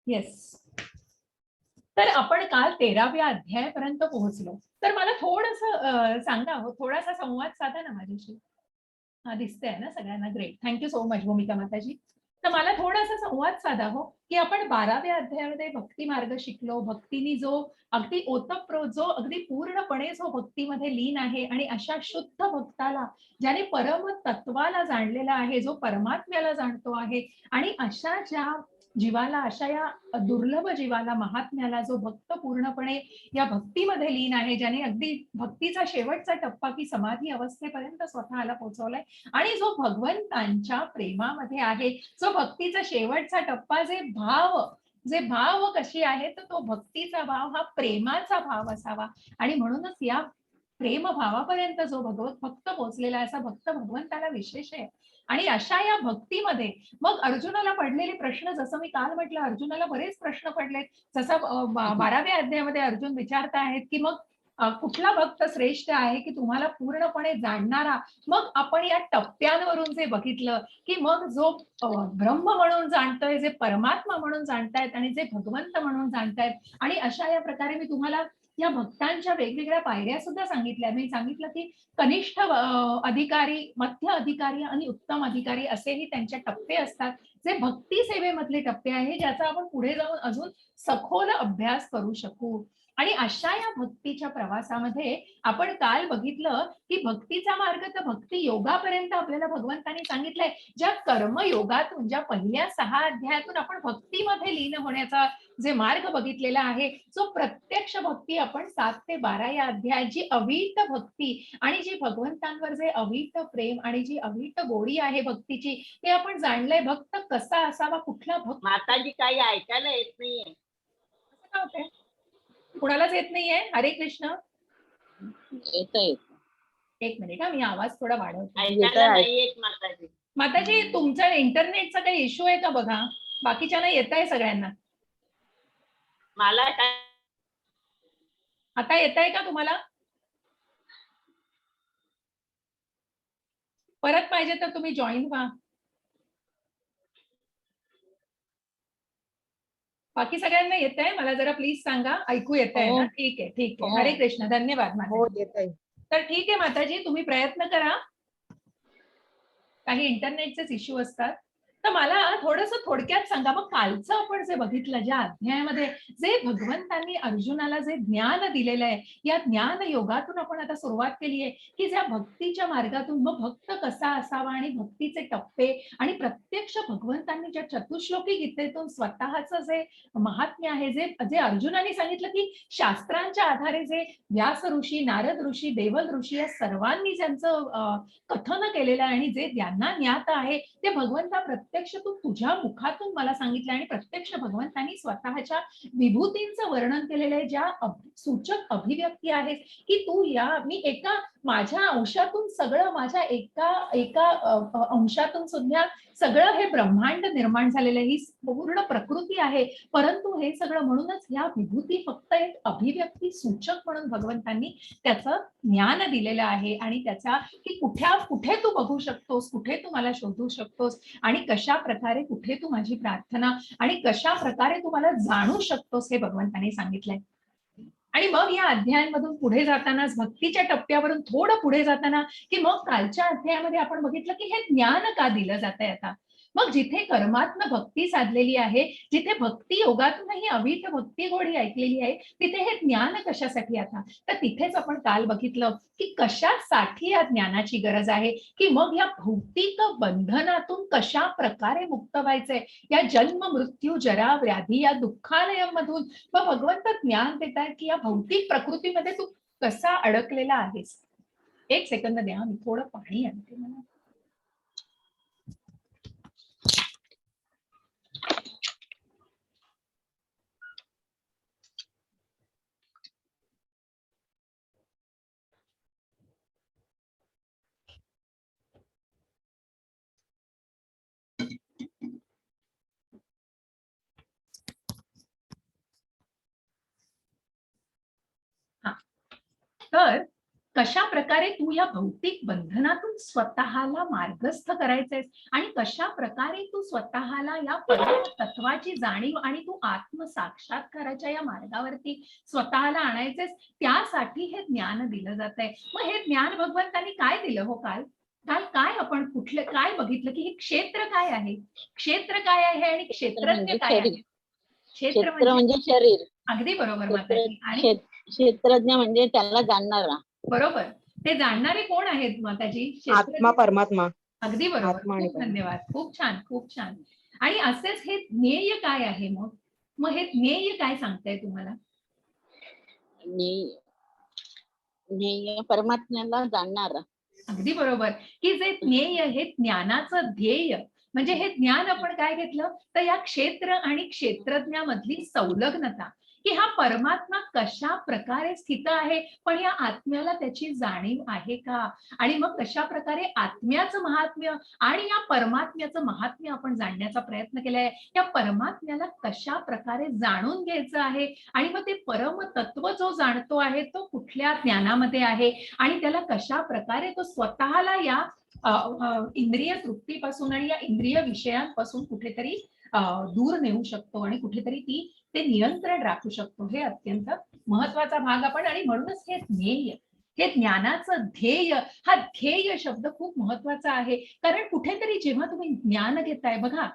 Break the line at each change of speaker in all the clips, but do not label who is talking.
Yes. तर आपण काल 13व्या अध्यायापर्यंत पोहोचलो. तर मला थोडंसं सांगा हो, थोडासा संवाद साधा ना माझ्याशी. हा दिसतंय ना सगळ्यांना? ग्रेट. थँक्यू सो मच भूमिका माताजी. तर मला थोडासा संवाद साधा हो, की आपण 12व्या अध्यायामध्ये भक्ती मार्ग शिकलो. भक्तीनी जो अगदी ओतप्रोत, जो अगदी पूर्णपणे जो भक्तीमध्ये लीन आहे आणि अशा शुद्ध भक्ताला, ज्याने परम तत्वाला जाणलेला आहे, जो परमात्म्याला जाणतो आहे आणि अशा ज्या जीवाला, अशा या दुर्लभ जीवाला, महात्म्याला, जो भक्त पूर्णपणे या भक्तीमध्ये लीन आहे, ज्याने अगदी भक्तीचा शेवटचा टप्पा की समाधी अवस्थेपर्यंत स्वतःला पोहोचवलाय आणि जो भगवंतांच्या प्रेमामध्ये आहे, जो भक्तीचा शेवटचा टप्पा, जे भाव कशी आहे, तर तो भक्तीचा भाव हा प्रेमाचा भाव असावा. आणि म्हणूनच या प्रेम भावापर्यंत जो भक्त पोहोचलेला, असा भक्त भगवंताला विशेष आहे. आणि अशा या भक्तीमध्ये मग अर्जुनाला पडलेले प्रश्न, जसं मी काल म्हटलं, अर्जुनाला बरेच प्रश्न पडलेत. जसं 12व्या अध्यायामध्ये अर्जुन विचारत आहेत की मग कुठला भक्त श्रेष्ठ आहे की तुम्हाला पूर्णपणे जाणणारा. मग आपण या टप्प्यांवरून जे बघितलं की मग जो ब्रह्म म्हणून जाणतोय, जे परमात्मा म्हणून जाणतायत आणि जे भगवंत म्हणून जाणतायत. आणि अशा या प्रकारे मी तुम्हाला या भक्तांच्या वेगवेगळ्या पायऱ्या सुद्धा सांगितल्या. मी सांगितलं की कनिष्ठ अधिकारी, मध्य अधिकारी आणि उत्तम अधिकारी असेही त्यांचे टप्पे असतात, जे भक्ती सेवेमधले टप्पे आहे, ज्याचा आपण पुढे जाऊन अजून सखोल अभ्यास करू शकू. आणि अशा या भक्तीच्या प्रवासामध्ये आपण काल बघितलं की भक्तीचा मार्ग तर भक्ती योगापर्यंत आपल्याला भगवंतांनी सांगितलंय. ज्या कर्मयोगातून, ज्या पहिल्या 6 अध्यायातून आपण भक्तीमध्ये लीन होण्याचा जे मार्ग बघितलेला आहे, जो प्रत्यक्ष भक्ती आपण 7 ते 12 या अध्यायात, जी अवीट भक्ती आणि जी भगवंतांवर जे अवीट प्रेम आणि जी अवीट गोडी आहे भक्तीची, ते आपण जाणलंय. भक्त कसा असावा, कुठला भक्त.
माताजी काही ऐकायला येत नाहीये.
कसं काय होतंय? कुणालाच येत नाहीये? हरे कृष्ण.
येतंय.
एक मिनिट हा, मी आवाज थोडा वाढवते.
ऐकायला नाही येत माताजी.
माताजी, तुमचा इंटरनेटचा काही इश्यू आहे का बघा? बाकीच्यांना येत आहे सगळ्यांना.
मला काय
आता येत आहे का तुम्हाला? परत पाहिजे तर तुम्ही जॉईन व्हा. बाकी सगळ्यांना येत आहे? मला जरा प्लीज सांगा. ऐकू येत आहे ना? ठीक आहे, ठीक आहे. हरे कृष्ण. धन्यवाद माताजी. तर ठीक आहे माताजी, तुम्ही प्रयत्न करा. काही इंटरनेटचेच इश्यू असतात. तर मला थोडंसं थोडक्यात सांगा, मग कालचं आपण जे बघितलं, ज्या अध्यायामध्ये जे भगवंतांनी अर्जुनाला जे ज्ञान दिलेलं आहे, या ज्ञान योगातून आपण आता सुरुवात केली आहे की ज्या भक्तीच्या मार्गातून मग भक्त कसा असावा आणि भक्तीचे टप्पे आणि प्रत्यक्ष भगवंतांनी ज्या चतुश्लोकी गीतेतून स्वतःचं जे महात्म्य आहे, जे जे अर्जुनाने सांगितलं की शास्त्रांच्या आधारे जे व्यास ऋषी, नारद ऋषी, देवल ऋषी या सर्वांनी ज्यांचं कथन केलेलं आहे आणि जे ज्ञाना ज्ञात आहे, ते भगवंता प्रत्यक्ष तू तुझ्या मुखातून मला सांगितलं. आणि प्रत्यक्ष भगवंतांनी स्वतःच्या विभूतींचं वर्णन केलेलं आहे, ज्या सूचक अभिव्यक्ती आहेत की तू या, मी एका माझ्या अंशातून सगळं, माझ्या एका एका अंशातून सुद्धा सगळं हे ब्रह्मांड निर्माण झालेलं आहे, ही पूर्ण प्रकृती आहे. परंतु हे सगळं, म्हणूनच या विभूती फक्त एक अभिव्यक्ती सूचक म्हणून भगवंतांनी त्याचं ज्ञान दिलेलं आहे. आणि त्याचा की कुठे तू बघू शकतोस, कुठे तू मला शोधू शकतोस आणि कशा प्रकारे कुठे तू माझी प्रार्थना आणि कशा प्रकारे तू मला जाणू शकतोस, हे भगवंतांनी सांगितलंय. आणि मग या अध्यायांमधून पुढे जाताना, भक्तीच्या टप्प्यावरून थोडं पुढे जाताना की मग कालच्या अध्यायामध्ये आपण बघितलं की हे ज्ञान का दिलं जात आहे आता. मग जिथे कर्मात्म भक्ती साधलेली आहे, जिथे भक्ती योगातूनही अवीट भक्ती गोडी ऐकलेली आहे, तिथे हे ज्ञान कशासाठी आता. तर तिथेच आपण काल बघितलं की कशासाठी या ज्ञानाची गरज आहे, की मग या भौतिक बंधनातून कशा प्रकारे मुक्त व्हायचंय, या जन्म मृत्यू जरा व्याधी या दुःखालयामधून. मग भगवंत ज्ञान देतात की या भौतिक प्रकृतीमध्ये तू कसा अडकलेला आहेस. एक सेकंद द्या, मी थोडं पाणी आणते. मला तर कशा प्रकारे तू या भौतिक बंधनातून स्वतःला मार्गस्थ करायचंयस आणि कशा प्रकारे तू स्वतःला या परम तत्वाची जाणीव आणि तू आत्मसाक्षात्काराच्या या मार्गावरती स्वतःला आणायचंयस, त्यासाठी हे ज्ञान दिलं जातंय. मग हे ज्ञान भगवंतांनी काय दिलं हो काल? काल काय आपण कुठलं काय बघितलं की हे क्षेत्र काय आहे, क्षेत्र काय आहे आणि क्षेत्रज्ञ काय आहे? क्षेत्र
म्हणजे शरीर.
अगदी बरोबर माताजी. आणि
क्षेत्रज्ञ म्हणजे त्याला जाणणारा.
बरोबर. ते जाणणारे कोण आहेत माताजी?
आत्मा परमात्मा.
अगदी बरोबर.
आत्मा आणि
खूप धन्यवाद. खूप छान, खूप छान. आणि असेच हे ज्ञेय काय आहे मग? मग हे ज्ञेय काय सांगताय तुम्हाला?
ज्ञेय परमात्म्याला जाणणारा.
अगदी बरोबर. की जे ज्ञेय हे ज्ञानाचं ध्येय, म्हणजे हे ज्ञान आपण काय घेतलं तर या क्षेत्र आणि क्षेत्रज्ञामधली संलग्नता, की हा परमात्मा कशा प्रकारे स्थित आहे, पण या आत्म्याला त्याची जाणीव आहे का? आणि मग कशा प्रकारे आत्म्याचं महात्म्य आणि या परमात्म्याचं महात्म्य आपण जाणण्याचा प्रयत्न केलाय. या परमात्म्याला कशा प्रकारे जाणून घ्यायचं आहे आणि मग ते परम तत्व जो जाणतो आहे तो कुठल्या ज्ञानामध्ये आहे आणि त्याला कशा प्रकारे तो स्वतःला या इंद्रिय तृप्तीपासून आणि या इंद्रिय विषयांपासून कुठेतरी दूर नेऊ शकतो आणि कुठेतरी ते नियंत्रण राखू शकतो. हे अत्यंत महत्वाचा भाग आपण. आणि म्हणूनच हे ज्ञेय, हे ज्ञानाचं ध्येय, हा ध्येय शब्द खूप महत्वाचा आहे. कारण कुठेतरी जेव्हा तुम्ही ज्ञान घेताय बघा,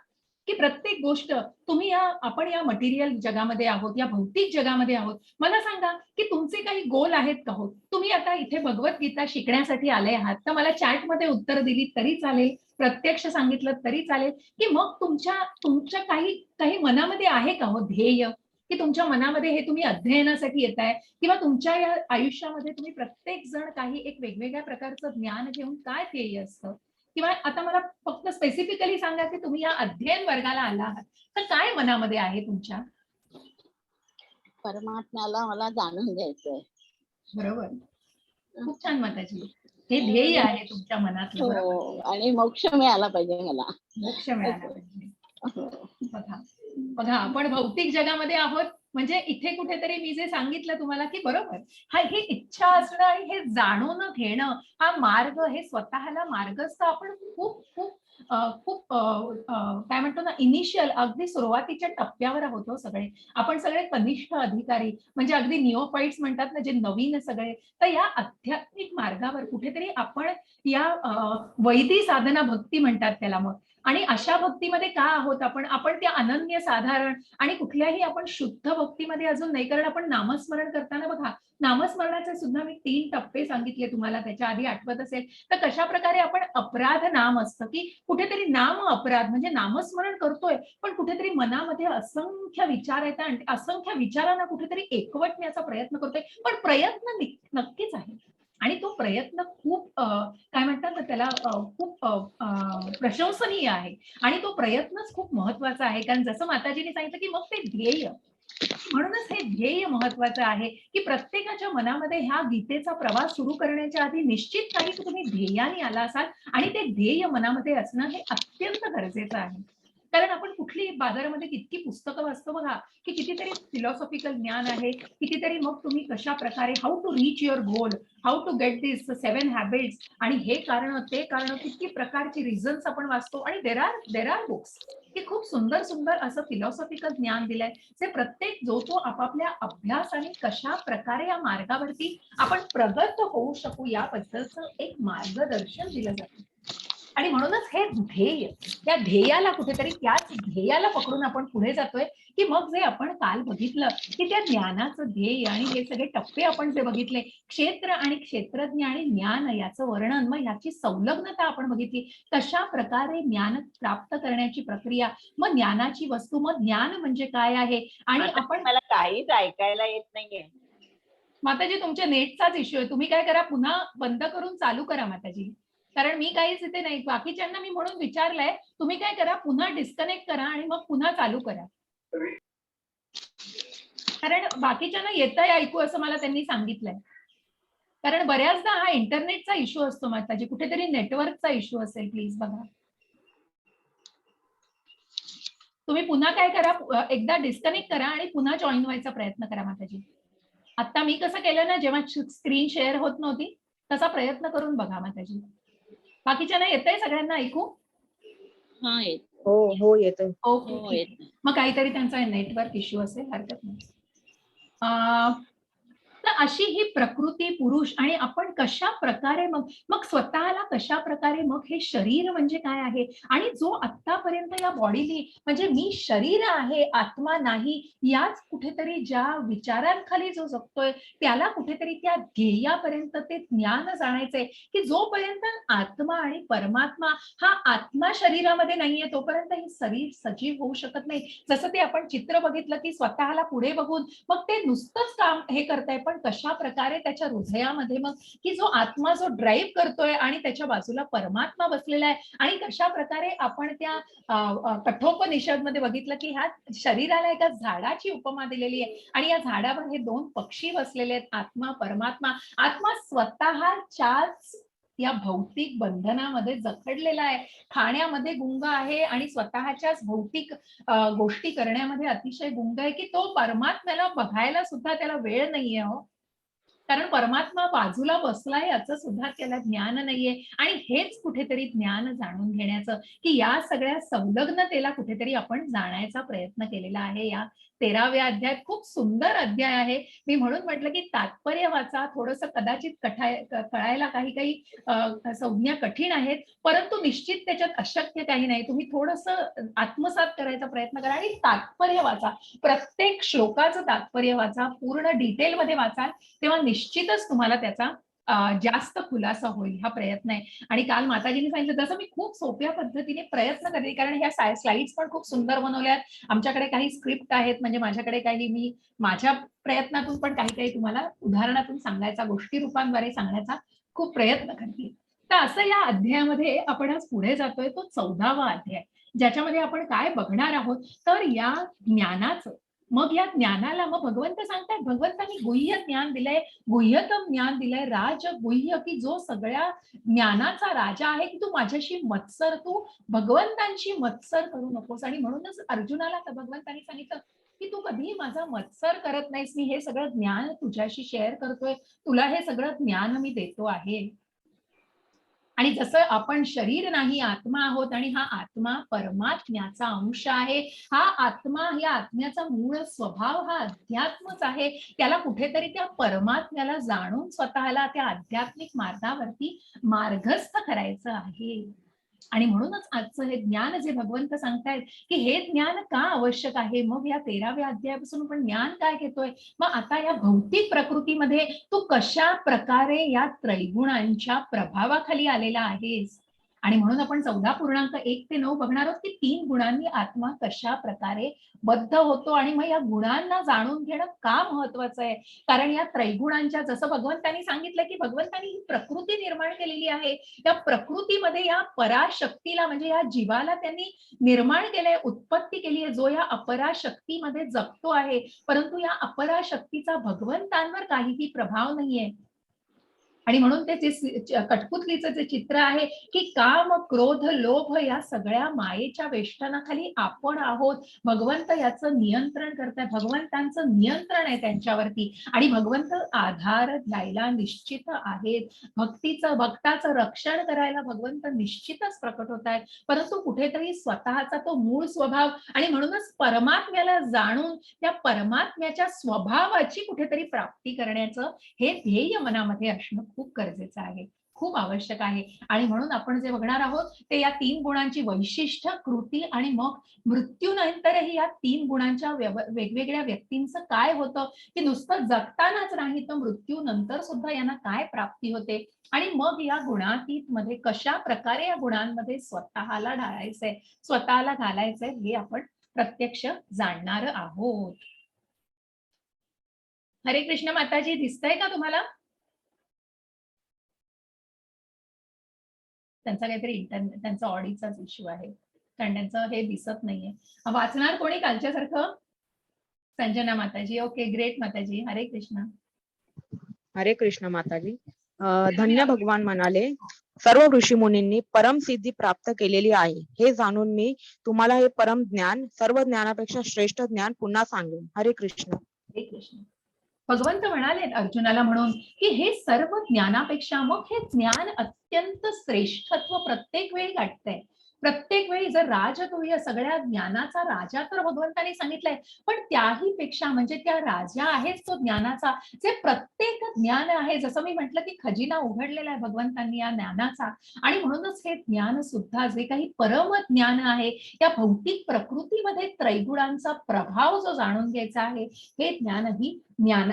की प्रत्येक गोष्ट तुम्ही आपण या मटेरियल जगामध्ये आहोत, या भौतिक जगामध्ये आहोत. मला सांगा की तुमचे काही गोल आहेत का हो? तुम्ही आता इथे भगवद्गीता शिकण्यासाठी आले आहात, तर मला चॅटमध्ये उत्तर दिली तरी चालेल, प्रत्यक्ष सांगितलं तरी चालेल, की मग तुमच्या काही मनामध्ये आहे का हो ध्येय, की तुमच्या मनामध्ये हे तुम्ही अध्ययनासाठी येताय किंवा तुमच्या या आयुष्यामध्ये तुम्ही प्रत्येक जण काही एक वेगवेगळ्या प्रकारचं ज्ञान घेऊन काय ध्येय असतं? किंवा आता मला फक्त स्पेसिफिकली सांगा की तुम्ही या अध्ययन वर्गाला आला आहात, तर काय मनामध्ये आहे तुमच्या?
परमात्म्याला मला जाणून घ्यायचंय.
बरोबर. खूप छान माताजी. हे ध्येय आहे तुमच्या मनातलं.
हो, आणि मोक्ष मिळाला पाहिजे मला.
मोक्ष मिळाला पाहिजे.
हो.
बघा आपण भौतिक जगामध्ये आहोत, म्हणजे इथे कुठेतरी मी जे सांगितलं तुम्हाला की बरोबर, ही इच्छा असणं आणि हे जाणून घेणं, हा मार्ग, हे स्वतःला मार्गस्थ आपण खूप खूप खूप काय म्हणतो ना, इनिशियल अगदी सुरुवातीच्या टप्प्यावर आहोत हो सगळे. आपण सगळे कनिष्ठ अधिकारी, म्हणजे अगदी निओफाइट्स म्हणतात ना, जे नवीन सगळे. तर या आध्यात्मिक मार्गावर कुठेतरी आपण या वैदी साधना भक्ती म्हणतात त्याला मग. आणि अशा भक्तीमध्ये का आहोत आपण त्या अनन्य साधारण आणि कुठल्याही आपण शुद्ध भक्तीमध्ये अजून नाही. कारण आपण नामस्मरण करताना बघा, नामस्मरणाचे सुद्धा मी 3 टप्पे सांगितले तुम्हाला, त्याच्या आधी आठवत असेल तर कशा प्रकारे आपण अपराध नाम असतं, की कुठेतरी नाम अपराध, म्हणजे नामस्मरण करतोय पण कुठेतरी मनामध्ये असंख्य विचार येतात आणि असंख्य विचारांना कुठेतरी एकवटण्याचा प्रयत्न करतोय. पण प्रयत्न नक्कीच आहे आणि तो प्रयत्न खूप काय म्हणतात ना त्याला, खूप प्रशंसनीय आहे आणि तो प्रयत्नच खूप महत्वाचा आहे. कारण जसं माताजीने सांगितलं की मग ते ध्येय, म्हणूनच हे ध्येय महत्वाचं आहे, की प्रत्येकाच्या मनामध्ये ह्या गीतेचा प्रवास सुरू करण्याच्या आधी निश्चित काही तुम्ही ध्येयाने आला असाल आणि ते ध्येय मनामध्ये असणं हे अत्यंत गरजेचं आहे. कारण आपण कुठली बाजारामध्ये किती पुस्तकं वाचतो बघा, की कितीतरी फिलॉसॉफिकल ज्ञान आहे, कितीतरी मग तुम्ही कशा प्रकारे how to reach your goal, how to get this 7 habits आणि हे कारण ते कारण, किती प्रकारची रिझन्स आपण वाचतो. आणि देर आर बुक्स की खूप सुंदर सुंदर असं फिलॉसॉफिकल ज्ञान दिलंय, जे प्रत्येक जो तो आपापल्या अभ्यासाने कशा प्रकारे या मार्गावरती आपण प्रगत होऊ शकू याबद्दलचं एक मार्गदर्शन दिलं जातं. आणि म्हणूनच हे ध्येय, त्या ध्येयाला कुठेतरी, त्याच ध्येयाला पकडून आपण पुढे जातोय, की मग जे आपण काल बघितलं की त्या ज्ञानाचं ध्येय आणि हे सगळे टप्पे आपण जे बघितले, क्षेत्र आणि क्षेत्रज्ञ आणि ज्ञान याचं वर्णन, मग याची संलग्नता आपण बघितली, कशा प्रकारे ज्ञान प्राप्त करण्याची प्रक्रिया, मग ज्ञानाची वस्तू, मग ज्ञान म्हणजे काय आहे. आणि आपण,
मला काहीच ऐकायला येत नाहीये
माताजी तुमच्या नेटचाच इश्यू आहे. तुम्ही काय करा, पुन्हा बंद करून चालू करा माताजी, कारण मी काहीच इथे नाही. बाकीच्यांना मी म्हणून विचारलंय, तुम्ही काय करा, पुन्हा डिस्कनेक्ट करा आणि मग पुन्हा चालू करा, कारण बाकीच्यांना येतंय ऐकू असं मला त्यांनी सांगितलंय. कारण बऱ्याचदा हा इंटरनेटचा इश्यू असतो माताजी, कुठेतरी नेटवर्कचा इश्यू असेल. प्लीज बघा, तुम्ही पुन्हा काय करा, एकदा डिस्कनेक्ट करा आणि पुन्हा जॉईन व्हायचा प्रयत्न करा माताजी. आता मी कसं केलं ना, जेव्हा स्क्रीन शेअर होत नव्हती तसा प्रयत्न करून बघा माताजी. बाकीच्यांना येतंय सगळ्यांना ऐकू?
हा येत
हो हो येतोय.
ओके,
हो
ठीक
येत
आहे. मग काहीतरी त्यांचा नेटवर्क इश्यू असेल, हरकत नाही. अं, तर अशी ही प्रकृती, पुरुष आणि आपण कशा प्रकारे मग मग स्वतःला कशा प्रकारे मग हे शरीर म्हणजे काय आहे आणि जो आत्तापर्यंत या बॉडीने म्हणजे मी शरीर आहे, आत्मा नाही, याच कुठेतरी ज्या विचारांखाली जो जगतोय त्याला कुठेतरी त्या ध्येयापर्यंत ते ज्ञान जाणायचंय, की जोपर्यंत आत्मा आणि परमात्मा हा आत्मा शरीरामध्ये नाहीये तोपर्यंत हे शरीर सजीव होऊ शकत नाही. जसं ते आपण चित्र बघितलं की स्वतःला पुढे बघून मग ते नुसतंच काम हे करताय, पण कशा प्रकारे त्याच्या हृदयामध्ये मग की जो आत्मा जो ड्राईव्ह करतोय आणि त्याच्या बाजूला परमात्मा बसलेला आहे आणि कशा प्रकारे आपण त्या कठोपनिषदमध्ये बघितलं की ह्या शरीराला एका झाडाची उपमा दिलेली आहे आणि या झाडावर हे दोन पक्षी बसलेले आहेत, आत्मा परमात्मा. आत्मा स्वतःच्याच या भौतिक बंधनामध्ये जखडलेला आहे, खाण्यामध्ये गुंग आहे आणि स्वतःच्याच भौतिक गोष्टी करण्यामध्ये अतिशय गुंग आहे, की तो परमात्म्याला बघायला सुद्धा त्याला वेळ नाहीये हो. कारण परमात्मा बाजूला बसलाय याचं सुद्धा त्याला ज्ञान नाहीये आणि हेच कुठेतरी ज्ञान जाणून घेण्याचं, की या सगळ्या संलग्नतेला कुठेतरी आपण जाण्याचा प्रयत्न केलेला आहे. या 13व्या अध्यायात खूप सुंदर अध्याय आहे. मी म्हणून म्हटलं, की तात्पर्य वाचा. थोडंसं कदाचित कळायला काही संज्ञा कठीण आहेत, परंतु निश्चित त्याच्यात अशक्य काही नाही. तुम्ही थोडंसं आत्मसात करायचा प्रयत्न करा आणि तात्पर्य वाचा. प्रत्येक श्लोकाचं तात्पर्य वाचा. पूर्ण डिटेलमध्ये वाचाल तेव्हा निश्चितच तुम्हाला त्याचा जास्त खुलासा होईल. हा प्रयत्न आहे. आणि काल माताजींनी सांगितलं तसं मी खूप सोप्या पद्धतीने प्रयत्न करते, कारण ह्या स्लाइड्स पण खूप सुंदर बनवल्यात. आमच्याकडे काही स्क्रिप्ट आहेत, म्हणजे माझ्याकडे काही मी माझ्या प्रयत्नातून पण काही तुम्हाला उदाहरणातून सांगायचा, गोष्टी रूपांद्वारे सांगण्याचा खूप प्रयत्न करते. तर असं या अध्यायामध्ये आपण आज पुढे जातोय, तो 14वा अध्याय, ज्याच्यामध्ये आपण काय बघणार आहोत तर या ज्ञानाचं, मग या ज्ञानाला मग भगवंत सांगतायत, भगवंतांनी गुह्य ज्ञान दिलंय, गुह्यतम ज्ञान दिलंय, राज गुह्य, की जो सगळ्या ज्ञानाचा राजा आहे, की तू माझ्याशी मत्सर, तू भगवंतांशी मत्सर करू नकोस. आणि म्हणूनच अर्जुनाला भगवंतांनी सांगितलं की तू कधीही माझा मत्सर करत नाहीस, मी हे सगळं ज्ञान तुझ्याशी शेअर करतोय, तुला हे सगळं ज्ञान मी देतो आहे. आणि जसं आपण शरीर नाही आत्मा आहोत आणि हा आत्मा परमात्म्याचा अंश आहे. हा आत्मा, या आत्म्याचा मूळ स्वभाव हा अध्यात्मच आहे. त्याला कुठेतरी त्या परमात्म्याला जाणून स्वतःला त्या आध्यात्मिक मार्गावरती मार्गस्थ करायचं आहे. आणि म्हणूनच आजचं हे ज्ञान जे भगवंत सांगतायत, की हे ज्ञान का आवश्यक आहे. मग या 13व्या अध्यायापासून आपण ज्ञान काय घेतोय, मग आता या भौतिक प्रकृतीमध्ये तू कशा प्रकारे या त्रैगुणांच्या प्रभावाखाली आलेला आहेस. आणि म्हणून आपण 14.1 ते 9 बघणार आहोत, की 3 गुणांनी आत्मा कशा प्रकारे बद्ध होतो आणि मग या गुणांना जाणून घेणं का महत्वाचं आहे. कारण या त्रैगुणांच्या, जसं भगवंतांनी सांगितलं, की भगवंतांनी ही प्रकृती निर्माण केलेली आहे, त्या प्रकृतीमध्ये या पराशक्तीला म्हणजे या जीवाला त्यांनी निर्माण केलंय, उत्पत्ती केली आहे, जो या अपराशक्तीमध्ये जगतो आहे. परंतु या अपराशक्तीचा भगवंतांवर काहीही प्रभाव नाहीये. आणि म्हणून ते जे कठपुतलीचं जे चित्र आहे, की काम, क्रोध, लोभ या सगळ्या मायेच्या वेष्टनाखाली आपण आहोत. भगवंत याचं नियंत्रण करताय, भगवंतांचं नियंत्रण आहे त्यांच्यावरती आणि भगवंत आधार द्यायला निश्चित आहेत. भक्ताचं रक्षण करायला भगवंत निश्चितच प्रकट होत आहेत. परंतु कुठेतरी स्वतःचा तो मूळ स्वभाव आणि म्हणूनच परमात्म्याला जाणून त्या परमात्म्याच्या स्वभावाची कुठेतरी प्राप्ती करण्याचं हे ध्येय मनामध्ये असणं खूप गरजेचं आहे, खूप आवश्यक आहे. आणि म्हणून आपण जे बघणार आहोत ते या 3 गुणांची वैशिष्ट्य, कृती आणि मग मृत्यूनंतरही या 3 गुणांच्या वेगवेगळ्या व्यक्तींचं काय होतं, की नुसतं जगतानाच नाही तर मृत्यूनंतर सुद्धा यांना काय प्राप्ती होते आणि मग या गुणातीत मध्ये कशा प्रकारे या गुणांमध्ये स्वतःला ढाळायचंय, स्वतःला घालायचंय, हे आपण प्रत्यक्ष जाणणार आहोत. हरे कृष्ण माताजी, दिसतंय का तुम्हाला? त्यांचा काहीतरी इंटरनेट, त्यांचा ऑडिओचाच इश्यू आहे, कारण त्यांचं हे दिसत नाहीये. वाचणार कोणी कालच्यासारखं? संजना माताजी, ओके, ग्रेट माताजी, हरे कृष्ण.
हरे कृष्ण माताजी. धन्य भगवान म्हणाले, सर्व ऋषी मुनींनी परम सिद्धी प्राप्त केलेली आहे. हे जाणून मी तुम्हाला हे परम ज्ञान, सर्व ज्ञानापेक्षा श्रेष्ठ ज्ञान पुन्हा सांगेन. हरे कृष्ण.
हरे कृष्ण. भगवंत म्हणाले अर्जुनाला म्हणून की हे सर्व ज्ञानापेक्षा मग हे ज्ञान अत्यंत श्रेष्ठत्व प्रत्येक वेळी गाठतंय. प्रत्येक वेळी जर राजतुल्य सगळ्या ज्ञानाचा राजा तर भगवंतांनी सांगितलंय, पण त्याही पेक्षा म्हणजे त्या राजा आहेच तो ज्ञानाचा, जे प्रत्येक ज्ञान आहे, जसं मी म्हटलं की खजिना उघडलेला आहे भगवंतांनी या ज्ञानाचा. आणि म्हणूनच हे ज्ञान सुद्धा जे काही परम ज्ञान आहे, या भौतिक प्रकृतीमध्ये त्रैगुणांचा प्रभाव जो जाणून घ्यायचा आहे, हे ज्ञानही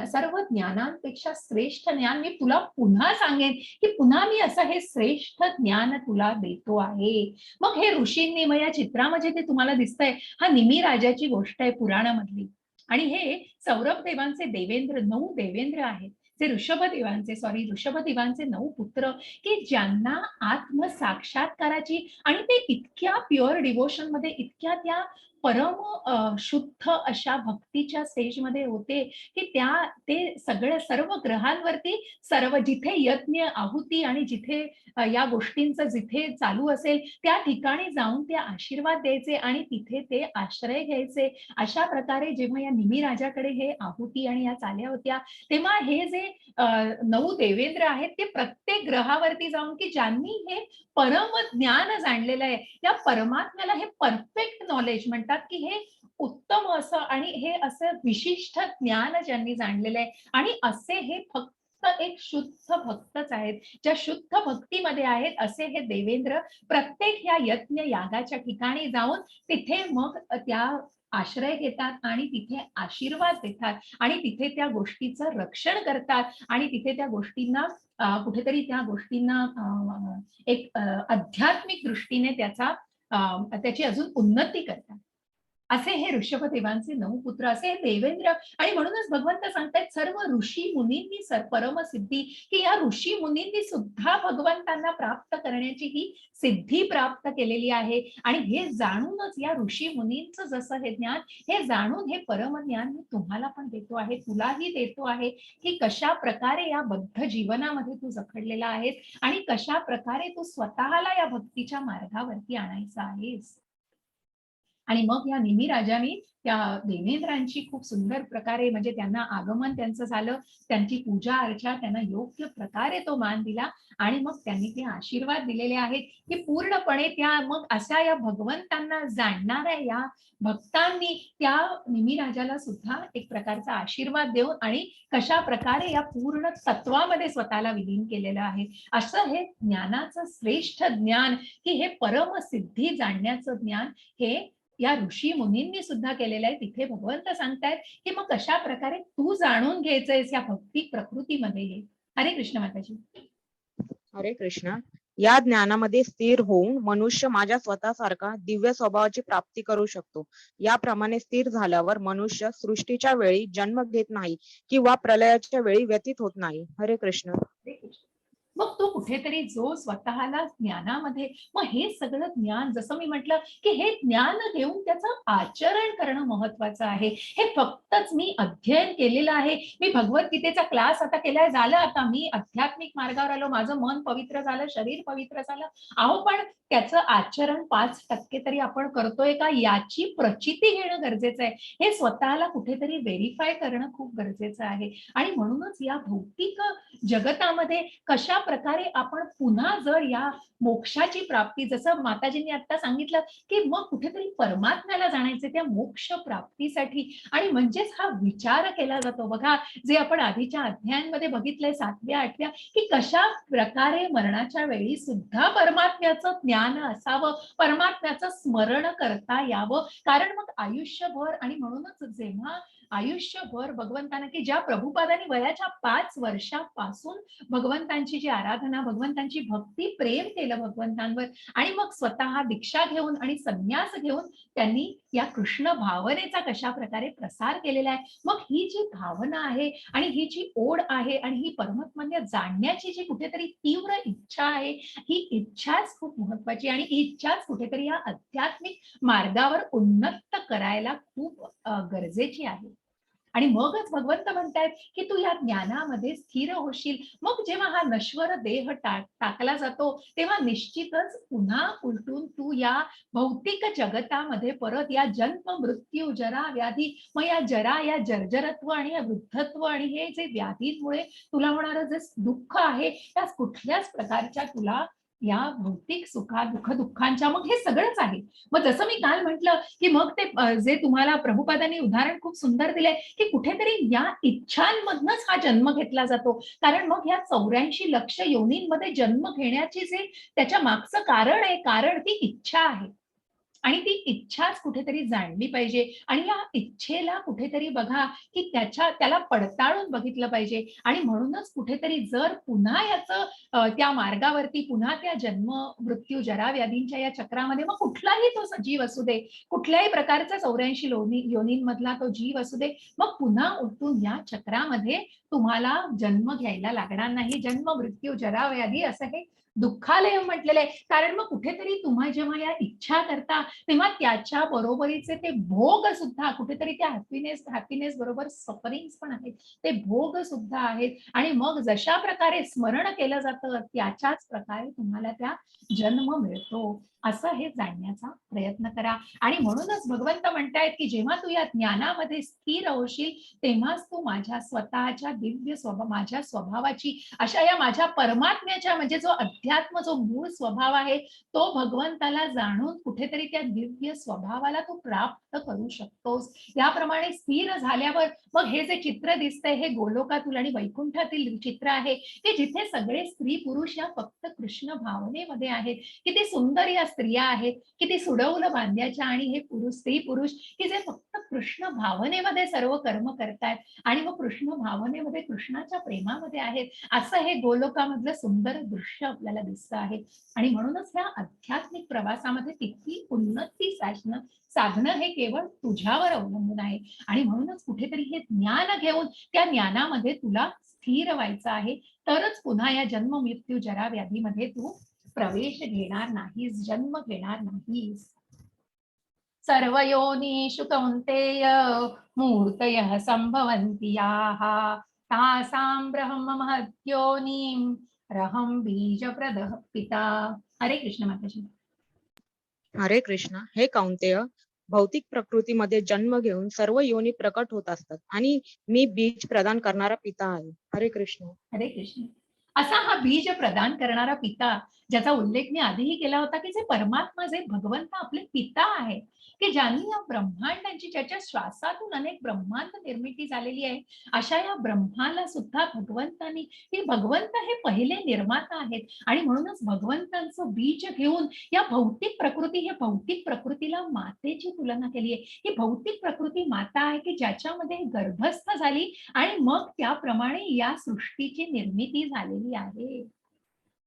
सर्व ज्ञानांपेक्षा श्रेष्ठ ज्ञान. मी तुला पुन्हा सांगेन की पुन्हा मी असं हे श्रेष्ठ ज्ञान तुला देतो आहे. मग हे ऋषींनी, मग या चित्रामध्ये ते तुम्हाला दिसतंय, हा निमी राजाची गोष्ट आहे पुराणामधली. आणि हे सौरभ देवांचे देवेंद्र 9 देवेंद्र आहेत, ते ऋषभदेवांचे 9 पुत्र, की ज्यांना आत्म साक्षात्काराची आणि ते इतक्या प्युअर डिवोशन मध्ये, इतक्या त्या परम शुद्ध अशा भक्तीच्या स्टेजमध्ये होते की ते सर्व ग्रहांवरती, सर्व जिथे यज्ञ आहुती आणि जिथे या गोष्टींचं जिथे चालू असेल त्या ठिकाणी जाऊन ते आशीर्वाद द्यायचे आणि तिथे ते आश्रय घ्यायचे. अशा प्रकारे जेव्हा या निमी राजाकडे हे आहुती आणि या चाल्या होत्या, तेव्हा हे जे 9 देवेंद्र आहेत ते प्रत्येक ग्रहावरती जाऊन, की ज्यांनी हे परम ज्ञान जाणलेलं आहे, त्या परमात्म्याला हे परफेक्ट नॉलेज म्हणतात, की हे उत्तम असं आणि हे असं विशिष्ट ज्ञान ज्यांनी जाणलेलं आहे. आणि असे हे फक्त एक शुद्ध भक्तच आहेत, ज्या शुद्ध भक्तीमध्ये आहेत, असे हे देवेंद्र प्रत्येक ह्या यज्ञ यागाच्या ठिकाणी जाऊन तिथे मग त्या आश्रय घेतात आणि तिथे आशीर्वाद देतात आणि तिथे त्या गोष्टीचं रक्षण करतात आणि तिथे त्या गोष्टींना कुठेतरी त्या गोष्टींना एक आध्यात्मिक दृष्टीने त्याची अजून उन्नती करतात. असे हे ऋषभदेवांचे 9 पुत्र, असे हे देवेंद्र. आणि म्हणूनच भगवंत सांगतायत सर्व ऋषी मुनींनी परमसिद्धी, की या ऋषी मुनींनी सुद्धा भगवंतांना प्राप्त करण्याची ही सिद्धी प्राप्त केलेली आहे. आणि हे जाणूनच या ऋषी मुनींचं जसं हे ज्ञान, हे जाणून हे परम ज्ञान मी तुम्हाला पण देतो आहे, तुलाही देतो आहे, की कशा प्रकारे या बद्ध जीवनामध्ये तू जखडलेला आहेस आणि कशा प्रकारे तू स्वतःला या भक्तीच्या मार्गावरती आणायचा आहेस. आणि मग या निमी राजाने त्या देवेंद्रांची खूप सुंदर प्रकारे, म्हणजे त्यांना आगमन त्यांचं झालं, त्यांची पूजा अर्चा, त्यांना योग्य प्रकारे तो मान दिला आणि मग त्यांनी ते आशीर्वाद दिलेले आहेत, की पूर्णपणे त्या मग अशा या भगवंतांना जाणणाऱ्या या भक्तांनी त्या निमी राजाला सुद्धा एक प्रकारचा आशीर्वाद देऊन आणि कशा प्रकारे या पूर्ण तत्वामध्ये स्वतःला विलीन केलेलं आहे. असं हे ज्ञानाचं श्रेष्ठ ज्ञान, की हे परम सिद्धी जाणण्याचं ज्ञान हे या ऋषी मुनींनी सुद्धा केलेलं आहे. तिथे भगवंत सांगतायत की मग कशा प्रकारे तू जाणून घ्यायचंयस या भक्ती प्रकृतीमध्ये हे. हरे कृष्ण माताजी.
हरे कृष्ण. या ज्ञानामध्ये स्थिर होऊन मनुष्य माझ्या स्वतःसारखा दिव्य स्वभावाची प्राप्ती करू शकतो. याप्रमाणे स्थिर झाल्यावर मनुष्य सृष्टीच्या वेळी जन्म घेत नाही किंवा प्रलयाच्या वेळी व्यतीत होत नाही. हरे कृष्ण.
हरे कृष्ण. मग तो कुठेतरी जो स्वतःला ज्ञानामध्ये, मग हे सगळं ज्ञान जसं मी म्हटलं की हे ज्ञान घेऊन त्याचं आचरण करणं महत्वाचं आहे. हे फक्तच मी अध्ययन केलेलं आहे, मी भगवद्गीतेचा क्लास आता केलाय, झालं आता मी आध्यात्मिक मार्गावर आलो, माझं मन पवित्र झालं, शरीर पवित्र झालं. अहो पण त्याचं आचरण 5% तरी आपण करतोय का, याची प्रचिती घेणं गरजेचं आहे. हे स्वतःला कुठेतरी व्हेरीफाय करणं खूप गरजेचं आहे. आणि म्हणूनच या भौतिक जगतामध्ये कशा प्रकारे आपण पुन्हा जर या मोक्षाची प्राप्ती, जसं माताजींनी आता सांगितलं की मग कुठेतरी परमात्म्याला जाण्याचे त्या मोक्ष प्राप्तीसाठी, आणि म्हणजेच हा विचार केला जातो बघा, जे आपण आधीच्या अध्यायांमध्ये बघितलंय 7व्या 8व्या, की कशा प्रकारे मरणाच्या वेळी सुद्धा परमात्म्याचं ज्ञान असावं, परमात्म्याचं स्मरण करता यावं. कारण मग आयुष्यभर, आणि म्हणूनच जेव्हा आयुष्यभर भगवंतांना, की ज्या प्रभुपादांनी वयाच्या 5 वर्षापासून भगवंतांची जी आराधना, भगवंतांची भक्ती, प्रेम केलं भगवंतांवर, आणि मग स्वतः दीक्षा घेऊन आणि संन्यास घेऊन त्यांनी या कृष्ण भावनेचा कशा प्रकारे प्रसार केलेला आहे. मग ही जी भावना आहे आणि ही जी ओढ आहे आणि ही परमात्म्य जाणण्याची जी कुठेतरी तीव्र इच्छा आहे, ही इच्छाच खूप महत्वाची, आणि ही इच्छाच कुठेतरी या आध्यात्मिक मार्गावर उन्नत करायला खूप गरजेची आहे. आणि मगच भगवंत म्हणतायत की तू या ज्ञानामध्ये स्थिर होशील. मग जेव्हा हा नश्वर देह टाकला जातो तेव्हा निश्चितच पुन्हा उलटून तू या भौतिक जगतामध्ये परत या जन्म मृत्यू जरा व्याधी, मग या जरा या जर्जरत्व आणि या वृद्धत्व आणि हे जे व्याधींमुळे तुला होणारं जे दुःख आहे त्या कुठल्याच प्रकारच्या तुला या भौतिक दुःखांच्या मग हे सगळंच आहे. मग जसं मी काल म्हटलं की मग ते जे तुम्हाला प्रभुपादांनी उदाहरण खूप सुंदर दिलंय की कुठेतरी या इच्छांमधनच हा जन्म घेतला जातो. कारण मग या 84 लक्ष योनींमध्ये जन्म घेण्याची जे त्याच्या मागचं कारण आहे, कारण ती इच्छा आहे. आणि ती इच्छाच कुठेतरी जाणली पाहिजे आणि या इच्छेला कुठेतरी बघा की त्याला पडताळून बघितलं पाहिजे. आणि म्हणूनच कुठेतरी जर पुन्हा याचं त्या मार्गावरती पुन्हा त्या जन्म मृत्यू जरा व्याधींच्या या चक्रामध्ये मग कुठलाही तो जीव असू दे, कुठल्याही प्रकारचा 84 योनींमधला तो जीव असू दे, मग पुन्हा उठून या चक्रामध्ये तुम्हाला जन्म घ्यायला लागणार नाही. जन्म मृत्यू जरा व्याधी असं हे दुःखालय म्हटलेलं आहे. कारण मग कुठेतरी तुम्हा जेव्हा या इच्छा करता तेव्हा त्याच्या बरोबरीचे ते भोग सुद्धा कुठेतरी त्या हॅपीनेस बरोबर सफरिंग पण आहेत, ते भोग सुद्धा आहेत. आणि मग जशा प्रकारे स्मरण केलं जातं त्याच्याच प्रकारे तुम्हाला त्या जन्म मिळतो असं हे जाणण्याचा प्रयत्न करा. आणि म्हणूनच भगवंत म्हणतायत की जेव्हा तू या ज्ञानामध्ये स्थिर होशील तेव्हाच तू माझ्या स्वतःच्या दिव्य माझ्या स्वभावाची अशा या माझ्या परमात्म्याच्या म्हणजे जो अध्यात्म जो मूळ स्वभाव आहे तो भगवंताला जाणून कुठेतरी त्या दिव्य स्वभावाला तू प्राप्त करू शकतोस. याप्रमाणे स्थिर झाल्यावर मग हे जे चित्र दिसतंय हे गोलोकातील आणि वैकुंठातील चित्र आहे की जिथे सगळे स्त्री पुरुष या फक्त कृष्ण भावनेमध्ये आहेत. किती सुंदर या स्त्रिया आहेत, किती सुडवलं बांध्याच्या आणि हे पुरुष स्त्री पुरुष की जे फक्त कृष्ण भावनेमध्ये सर्व कर्म करतायत आणि मग कृष्ण भावनेमध्ये कृष्णाच्या प्रेमामध्ये आहेत. असं हे गोलोकामधलं सुंदर दृश्य आपल्याला दिसतं आहे. आणि म्हणूनच ह्या आध्यात्मिक प्रवासामध्ये तितकी उन्नती साधणं हे केवळ तुझ्यावर अवलंबून आहे. आणि म्हणूनच कुठेतरी हे ज्ञान घेऊन त्या ज्ञानामध्ये तुला स्थिर व्हायचं आहे. तरच पुन्हा या जन्म मृत्यू जरा व्याधीमध्ये तू प्रवेश घेणार नाहीस, जन्म घेणार नाहीस. सर्व योनिषु कौन्तेय मूर्तयः संभवन्ति याः तासां ब्रह्म महद्योनिं रहं बीजप्रदः पिता. हरे कृष्ण माताजी.
हरे कृष्ण. हे कौंतेय, भौतिक प्रकृतीमध्ये जन्म घेऊन सर्व योनी प्रकट होत असतात आणि मी बीज प्रदान करणारा पिता आहे. हरे कृष्ण.
हरे कृष्ण. असा हा बीज प्रदान करणारा पिता ज्याचा उल्लेख मी आधीही केला होता की जे परमात्मा जे भगवंत आपले पिता आहे की ज्यांनी या ब्रह्मांडांची ज्याच्या श्वासातून अनेक ब्रह्मांड निर्मिती झालेली आहे अशा या ब्रह्माला सुद्धा भगवंतांनी की भगवंत हे पहिले निर्माता आहेत. आणि म्हणूनच भगवंतांचं बीज घेऊन या भौतिक प्रकृतीला मातेची तुलना केली आहे. ही भौतिक प्रकृती माता आहे की ज्याच्यामध्ये गर्भस्थ झाली आणि मग त्याप्रमाणे या सृष्टीची निर्मिती झालेली आहे.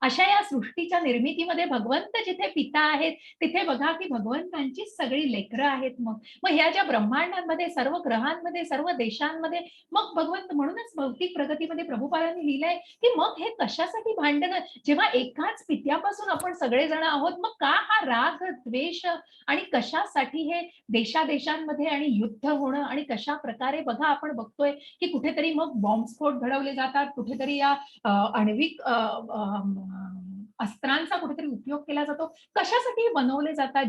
अशा या सृष्टीच्या निर्मितीमध्ये भगवंत जिथे पिता आहेत तिथे बघा की भगवंतांची सगळी लेकरं आहेत. मग ह्या ज्या ब्रह्मांडांमध्ये सर्व ग्रहांमध्ये सर्व देशांमध्ये मग भगवंत म्हणूनच भौतिक प्रगतीमध्ये प्रभुपादांनी लिहिलंय की मग हे कशासाठी भांडणं जेव्हा एकाच पित्यापासून आपण सगळेजण आहोत मग का हा राग द्वेष आणि कशासाठी हे देशादेशांमध्ये आणि युद्ध होणं आणि कशा प्रकारे बघा आपण बघतोय की कुठेतरी मग बॉम्बस्फोट घडवले जातात, कुठेतरी या आण्विक अस्त्रांचा कुठेतरी उपयोग केला जातो. कशासाठी बनवले जातात?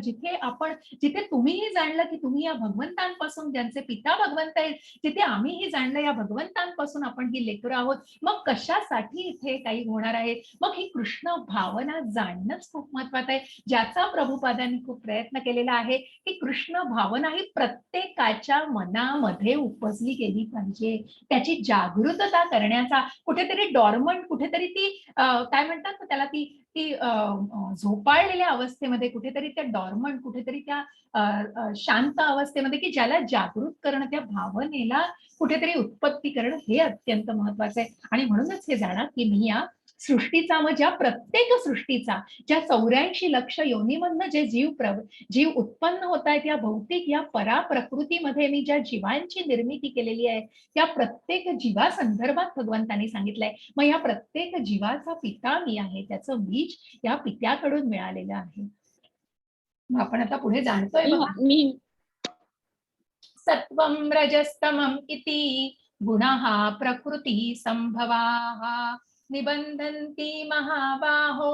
जिथे तुम्हीही जाणलं की तुम्ही या भगवंतांपासून ज्यांचे पिता भगवंत आहेत जिथे आम्हीही जाणलं या भगवंतांपासून आपण ही लेकरं आहोत. मग कशासाठी इथे काही होणार आहे? मग ही कृष्ण भावना जाणणंच खूप महत्वाचं आहे ज्याचा प्रभुपादांनी खूप प्रयत्न केलेला आहे की कृष्ण भावना ही प्रत्येकाच्या मनामध्ये उपजली गेली पाहिजे. त्याची जागृतता करण्याचा कुठेतरी डॉर्मंट कुठेतरी ती काय म्हणतात ना त्याला ती ती झोपाळलेल्या अवस्थेमध्ये कुठेतरी त्या डॉर्मंट कुठेतरी त्या शांत अवस्थेमध्ये की ज्याला जागृत करणं त्या भावनेला कुठेतरी उत्पत्ती करणं हे अत्यंत महत्वाचं आहे. आणि म्हणूनच हे जाणा की मी या सृष्टीचा मग ज्या प्रत्येक सृष्टीचा ज्या 84 लक्ष योनीमधनं जे जीव उत्पन्न होत आहेत या भौतिक या पराप्रकृतीमध्ये मी ज्या जीवांची निर्मिती केलेली आहे त्या प्रत्येक जीवासंदर्भात भगवंतांनी सांगितलंय. मग या प्रत्येक जीवाचा पिता मी आहे, त्याचं बीज या पित्याकडून मिळालेलं आहे. मग आपण आता पुढे जाणतोय बघा.
मी
सत्वं रजस्तमम् इति गुणाः प्रकृती संभवाः निबंधन्ति महाबाहो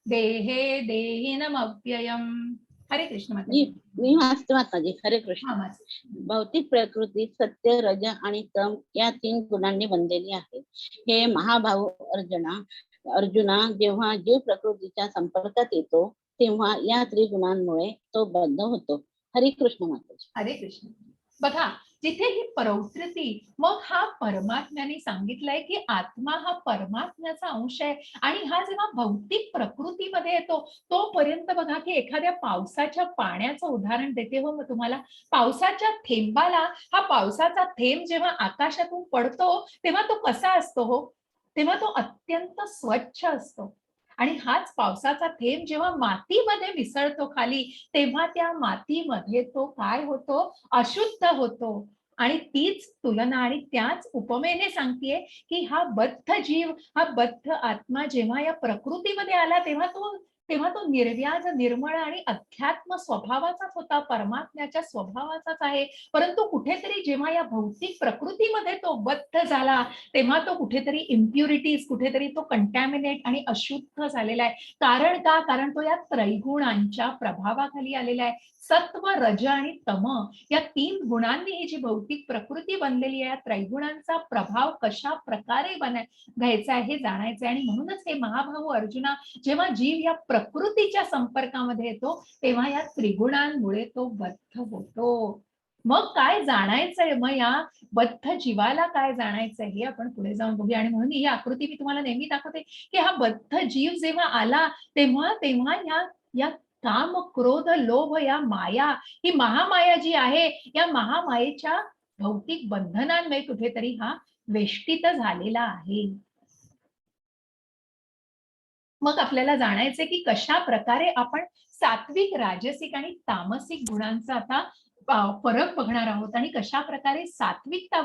देहे देहिनमव्ययम्. हरे कृष्ण
मी
माताजी.
मी वाचते माताजी. हरे कृष्ण.
हा माता.
भौतिक प्रकृती सत्य, रज आणि तम या 3 गुणांनी बनलेली आहे. हे महाभाऊ अर्जुना जेव्हा जीव प्रकृतीच्या संपर्कात येतो तेव्हा या त्रिगुणांमुळे तो बद्ध होतो. हरे कृष्ण माताजी.
हरे कृष्ण. बघा, जिथे ही प्रवृत्ती, मग हा परमात्म्याने सांगितलंय की आत्मा हा परमात्म्याचा अंश आहे आणि हा जेव्हा भौतिक प्रकृतीमध्ये येतो तोपर्यंत बघा की एखाद्या पावसाच्या पाण्याचं उदाहरण देते हो मग तुम्हाला. पावसाच्या थेंबाला, हा पावसाचा थेंब जेव्हा आकाशातून पडतो तेव्हा तो कसा असतो हो, तेव्हा तो अत्यंत स्वच्छ असतो. आणि हाच पावसाचा थेंब जेव्हा मातीमध्ये मिसळतो खाली तेव्हा त्या मातीमध्ये तो काय होतो, अशुद्ध होतो. आणि तीच तुलना आणि त्याच उपमेने सांगतेय की हा बद्ध जीव, हा बद्ध आत्मा जेव्हा या प्रकृतीमध्ये आला तेव्हा तो निर्व्याज, निर्मळ आणि अध्यात्म स्वभावाचाच होता, परमात्म्याच्या स्वभावाचाच आहे. परंतु कुठेतरी जेव्हा या भौतिक प्रकृतीमध्ये तो बद्ध झाला तेव्हा तो कुठेतरी इम्प्युरिटीज, कुठेतरी तो कंटॅमिनेट आणि अशुद्ध झालेला आहे. कारण का? कारण तो या त्रैगुणांच्या प्रभावाखाली आलेला आहे. सत्व, रज आणि तम या 3 गुणांनी ही जी भौतिक प्रकृती बनलेली आहे, या त्रैगुणांचा प्रभाव कशा प्रकारे घ्यायचा आहे हे जाणायचं आहे. आणि म्हणूनच हे महाभाऊ अर्जुना, जेव्हा जीव या प्रकृतीच्या संपर्कामध्ये येतो तेव्हा या त्रिगुणांमुळे तो बद्ध होतो. मग काय जाणायचंय, मग या बद्ध जीवाला काय जाणायचंय हे आपण पुढे जाऊन बघूया. आणि म्हणून ही आकृती मी तुम्हाला नेहमी दाखवते की हा बद्ध जीव जेव्हा आला तेव्हा तेव्हा या काम, क्रोध, लोभ, या माया, ही महामाया जी आहे, या महामायेच्या भौतिक बंधनांमुळे कुठेतरी हा वेष्टित झालेला आहे. मग आपल्याला जाणायचे की कशा प्रकारे आपण सात्विक, राजसिक आणि तामसिक गुणांचा आता फरक बघणार आहोत आणि कशा प्रकारे सात्विकता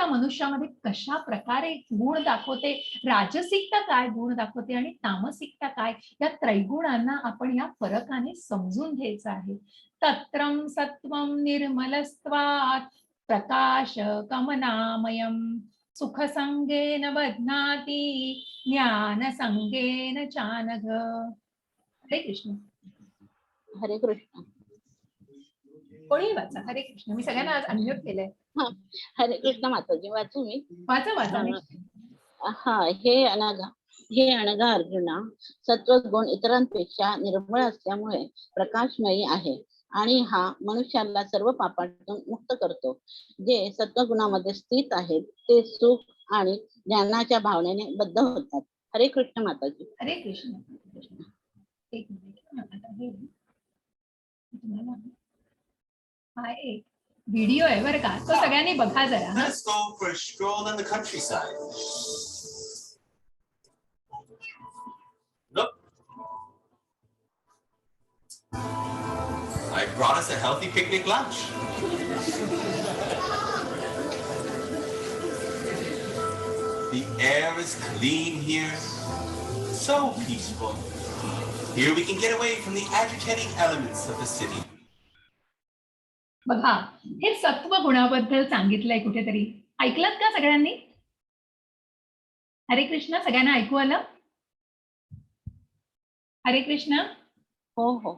मनुष्यामध्ये कशा प्रकारे गुण दाखवते, राजसिकता काय गुण दाखवते आणि तामसिकता काय, या त्रैगुणांना आपण या फरकाने समजून घ्यायचं आहे. तत्रं सत्वं निर्मलस्त्वात् प्रकाश कमनामयम् सुखसंगेन बध्नाति ज्ञानसंगेन चानघ. हरे कृष्ण.
हरे कृष्ण.
कोणी वाचा. हरे कृष्ण. मी सगळ्यांना आज अनम्यूट केलंय.
हरे कृष्ण माताजी. वाचू मी.
वाचा.
हा, हे अनघा अर्जुना, सत्वगुण इतरांपेक्षा निर्मळ असल्यामुळे प्रकाशमयी आहे आणि हा मनुष्याला सर्व पापातून मुक्त करतो. जे सत्वगुणामध्ये स्थित आहेत ते सुख आणि ज्ञानाच्या भावनेने बद्ध होतात. हरे कृष्ण माताजी.
हरे कृष्ण. एक मिनिट. तुम्हाला हा एक व्हिडिओ आहे बरं का, तो सगळ्यांनी बघा जरा.
Let's go for a stroll in the countryside. Look. I brought us a healthy picnic lunch. The air is clean here, so peaceful. Here we can get away from the agitating elements of the city.
बघा, हे सत्व गुणाबद्दल सांगितलंय कुठेतरी. ऐकलत का सगळ्यांनी? हरे कृष्ण. सगळ्यांना ऐकू आलं? हरे कृष्ण.
हो.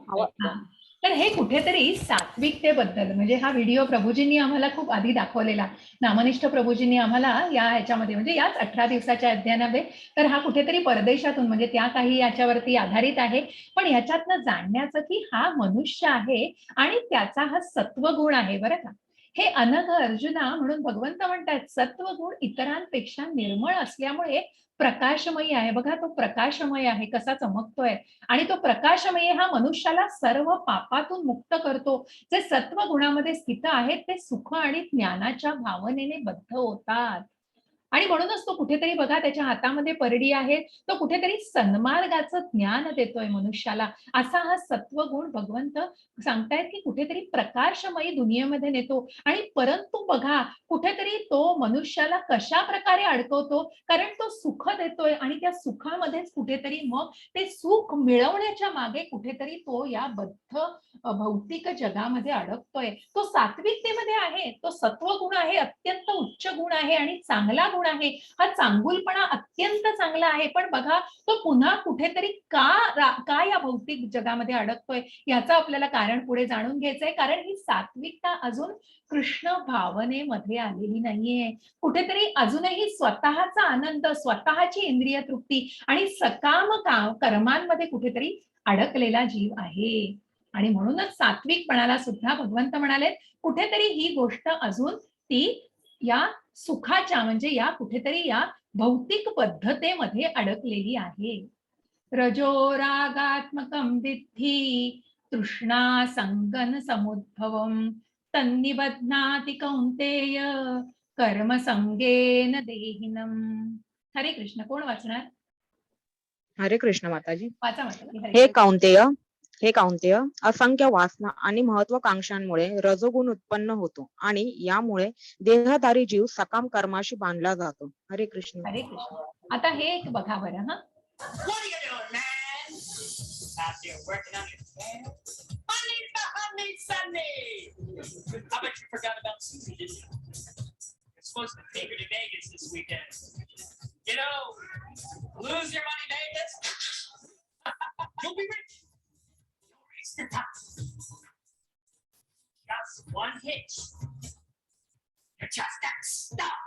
तर हे कुठेतरी सात्विकतेबद्दल, म्हणजे हा व्हिडिओ प्रभूजींनी आम्हाला खूप आधी दाखवलेला, नामनिष्ठ प्रभूजींनी आम्हाला ह्याच्यामध्ये, म्हणजे याच 18 दिवसाच्या अध्ययनामध्ये. तर हा कुठेतरी परदेशातून, म्हणजे त्या काही याच्यावरती आधारित आहे, पण ह्याच्यातनं जाणण्याचं की हा मनुष्य आहे आणि त्याचा हा सत्वगुण आहे बरं का. हे अनघ अर्जुना, म्हणून भगवंत म्हणतात सत्वगुण इतरांपेक्षा निर्मळ असल्यामुळे प्रकाशमयी आहे. बघा, तो प्रकाशमय आहे, कसा चमकतोय. आणि तो प्रकाशमय हा मनुष्याला सर्व पापातून मुक्त करतो. जे सत्व गुणामध्ये स्थित आहेत ते सुख आणि ज्ञानाच्या भावनेने बद्ध होतात. आणि म्हणूनच तो कुठेतरी बघा त्याच्या हातामध्ये परडी आहे, तो कुठेतरी सन्मार्गाचं ज्ञान देतोय मनुष्याला. असा हा सत्वगुण भगवंत सांगतायत की कुठेतरी प्रकाशमयी दुनियेमध्ये नेतो. आणि परंतु बघा कुठेतरी तो मनुष्याला कशा प्रकारे अडकवतो, कारण तो सुख देतोय आणि त्या सुखामध्येच कुठेतरी मग ते सुख मिळवण्याच्या मागे कुठेतरी तो या बद्ध भौतिक जगामध्ये अडकतोय. तो सात्विकतेमध्ये आहे, तो सत्वगुण आहे, अत्यंत उच्च गुण आहे आणि चांगला गुण आहे. हा चांगुलपणा अत्यंत चांगला आहे. पण बघा तो पुन्हा कुठेतरी का या भौतिक जगामध्ये अडकतोय याचं आपल्याला कारण पुढे जाणून घ्यायचंय. कारण ही सात्विकता अजून कृष्ण भावनेमध्ये आलेली नाहीये. कुठेतरी अजूनही स्वतःचा आनंद, स्वतःची इंद्रिय तृप्ती आणि सकाम कर्मांमध्ये कुठेतरी अडकलेला जीव आहे. आणि म्हणूनच सात्विकपणाला सुद्धा भगवंत म्हणाले कुठेतरी ही गोष्ट अजून ती या सुखाच्या म्हणजे या कुठेतरी या भौतिक पद्धतीमध्ये अडकलेली आहे. रजोरागात्मकं विद्धि तृष्णा संगन समुद्भवम तन्निबध्नाति कौन्तेय कर्म संगेन देहिनम. हरे कृष्ण. कोण वाचणार?
हरे कृष्ण माताजी.
वाचा माताजी. हरे
हे
कृष्ण.
काउंतेय असंख्य वासना आणि महत्वाकांक्षांमुळे रजोगुण उत्पन्न होतो आणि यामुळे देहधारी जीव सकाम कर्माशी बांधला जातो. हरे कृष्ण.
हरे कृष्ण. आता हे एक बघा बरं. हा
What are you doing, man? Out there working on your tail? Honey, Sunday! How about you forgot about Susie, didn't you? You're supposed to take her to Vegas this weekend. You know, lose your money, Vegas. You'll be rich. You'll reach the top. Just one hitch. You just got stuck.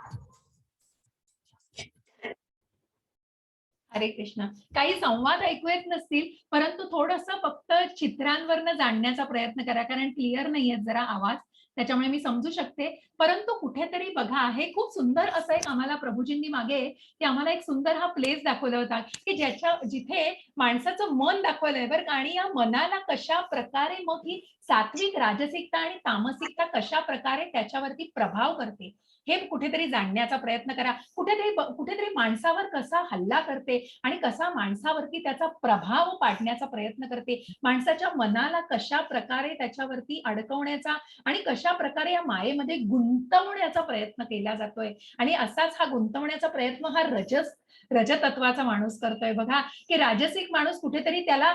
हरे कृष्ण. काही संवाद ऐकू येत नसतील परंतु थोडंसं फक्त चित्रांवरनं जाणण्याचा प्रयत्न करा, कारण क्लिअर नाहीये जरा आवाज, त्याच्यामुळे मी समजू शकते. परंतु कुठेतरी बघा हे खूप सुंदर असं एक आम्हाला प्रभूजींनी मागे की आम्हाला एक सुंदर हा प्लेस दाखवला होता की जिथे माणसाचं मन दाखवलंय बरं का. आणि या मनाला कशा प्रकारे मग ही सात्विक राजसिकता आणि तामसिकता कशा प्रकारे त्याच्यावरती प्रभाव करते हे कुठेतरी जाणण्याचा प्रयत्न करा. कुठेतरी माणसावर कसा हल्ला करते आणि कसा माणसावरती त्याचा प्रभाव पाडण्याचा प्रयत्न करते, माणसाच्या मनाला कशा प्रकारे त्याच्यावरती अडकवण्याचा आणि कशा प्रकारे या मायेमध्ये गुंतवण्याचा प्रयत्न केला जातोय. आणि असाच हा गुंतवण्याचा प्रयत्न हा रजतत्वाचा माणूस करतोय बघा. की राजसिक माणूस कुठेतरी त्याला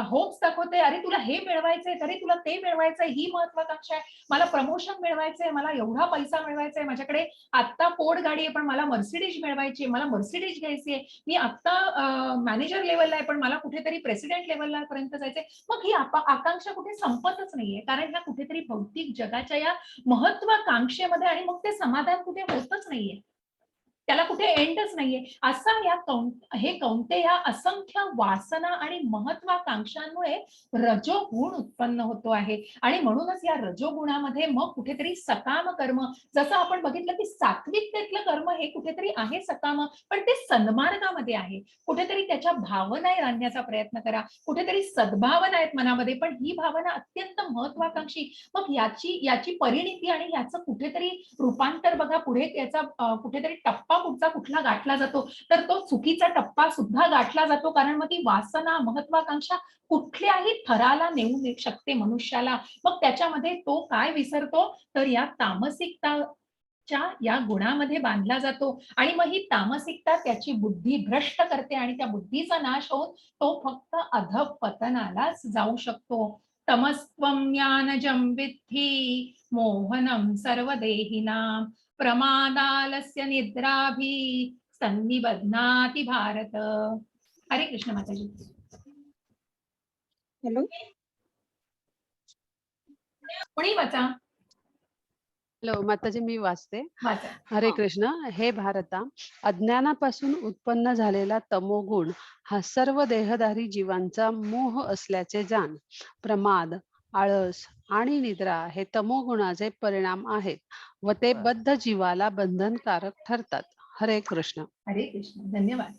होप्स दाखवते, अरे तुला हे मिळवायचंय, अरे तुला ते मिळवायचंय, ही महत्वाकांक्षा आहे, मला प्रमोशन मिळवायचंय, मला एवढा पैसा मिळवायचा आहे, माझ्याकडे आता फोर्ड गाडी आहे पण मला मर्सिडीज मिळवायची, मला मर्सिडीज घ्यायची आहे, मी आता मॅनेजर लेवलला आहे पण मला कुठेतरी प्रेसिडेंट लेवलला पर्यंत जायचंय. मग ही आकांक्षा कुठे संपतच नाहीये, कारण ह्या कुठेतरी भौतिक जगाच्या या महत्वाकांक्षेमध्ये आणि मग ते समाधान कुठे होतच नाहीये, त्याला कुठे एंडच नाहीये. असा हे कौंते या असंख्य वासना आणि महत्वाकांक्षांमुळे रजोगुण उत्पन्न होतो आहे. आणि म्हणूनच या रजोगुणामध्ये मग कुठेतरी सकाम कर्म, जसं आपण बघितलं की सात्विकतेतलं कर्म हे कुठेतरी आहे सकाम, पण ते सन्मार्गामध्ये आहे. कुठेतरी त्याच्या भावना आणण्याचा प्रयत्न करा, कुठेतरी सद्भावना आहेत मनामध्ये, पण ही भावना अत्यंत महत्वाकांक्षी. मग याची परिणिती आणि याचं कुठेतरी रूपांतर बघा पुढे याचा कुठेतरी टप्पा पुढचा कुठला गाठला जातो, तर तो चुकीचा टप्पा सुद्धा गाठला जातो. कारण मग ती वासना महत्वाकांक्षा कुठल्याही थराला नेऊ शकते मनुष्याला. मग त्याच्यामध्ये तो काय विसरतो, तर या तामसिकताच्या या गुणामध्ये बांधला जातो. आणि मग ही तामसिकता त्याची बुद्धी भ्रष्ट करते आणि त्या बुद्धीचा नाश होऊन तो फक्त अधःपतनालाच जाऊ शकतो. तमस्त्वं ज्ञानजं विद्धि मोहनं सर्वदेहिनां प्रमादालस्य निद्राभि सन्निबध्नाति भारत. हरे कृष्ण माताजी.
हॅलो.
कोणी वाचा?
हॅलो माताजी, मी वाचते.
वाचा.
हरे कृष्ण. हे भारता, अज्ञानापासून उत्पन्न झालेला तमोगुण हा सर्व देहधारी जीवांचा मोह असल्याचे जाण. प्रमाद, आळस आणि निद्रा हे तमोगुणाचे परिणाम आहेत व ते बद्ध जीवाला बंधनकारक ठरतात. हरे कृष्ण.
हरे कृष्ण. धन्यवाद.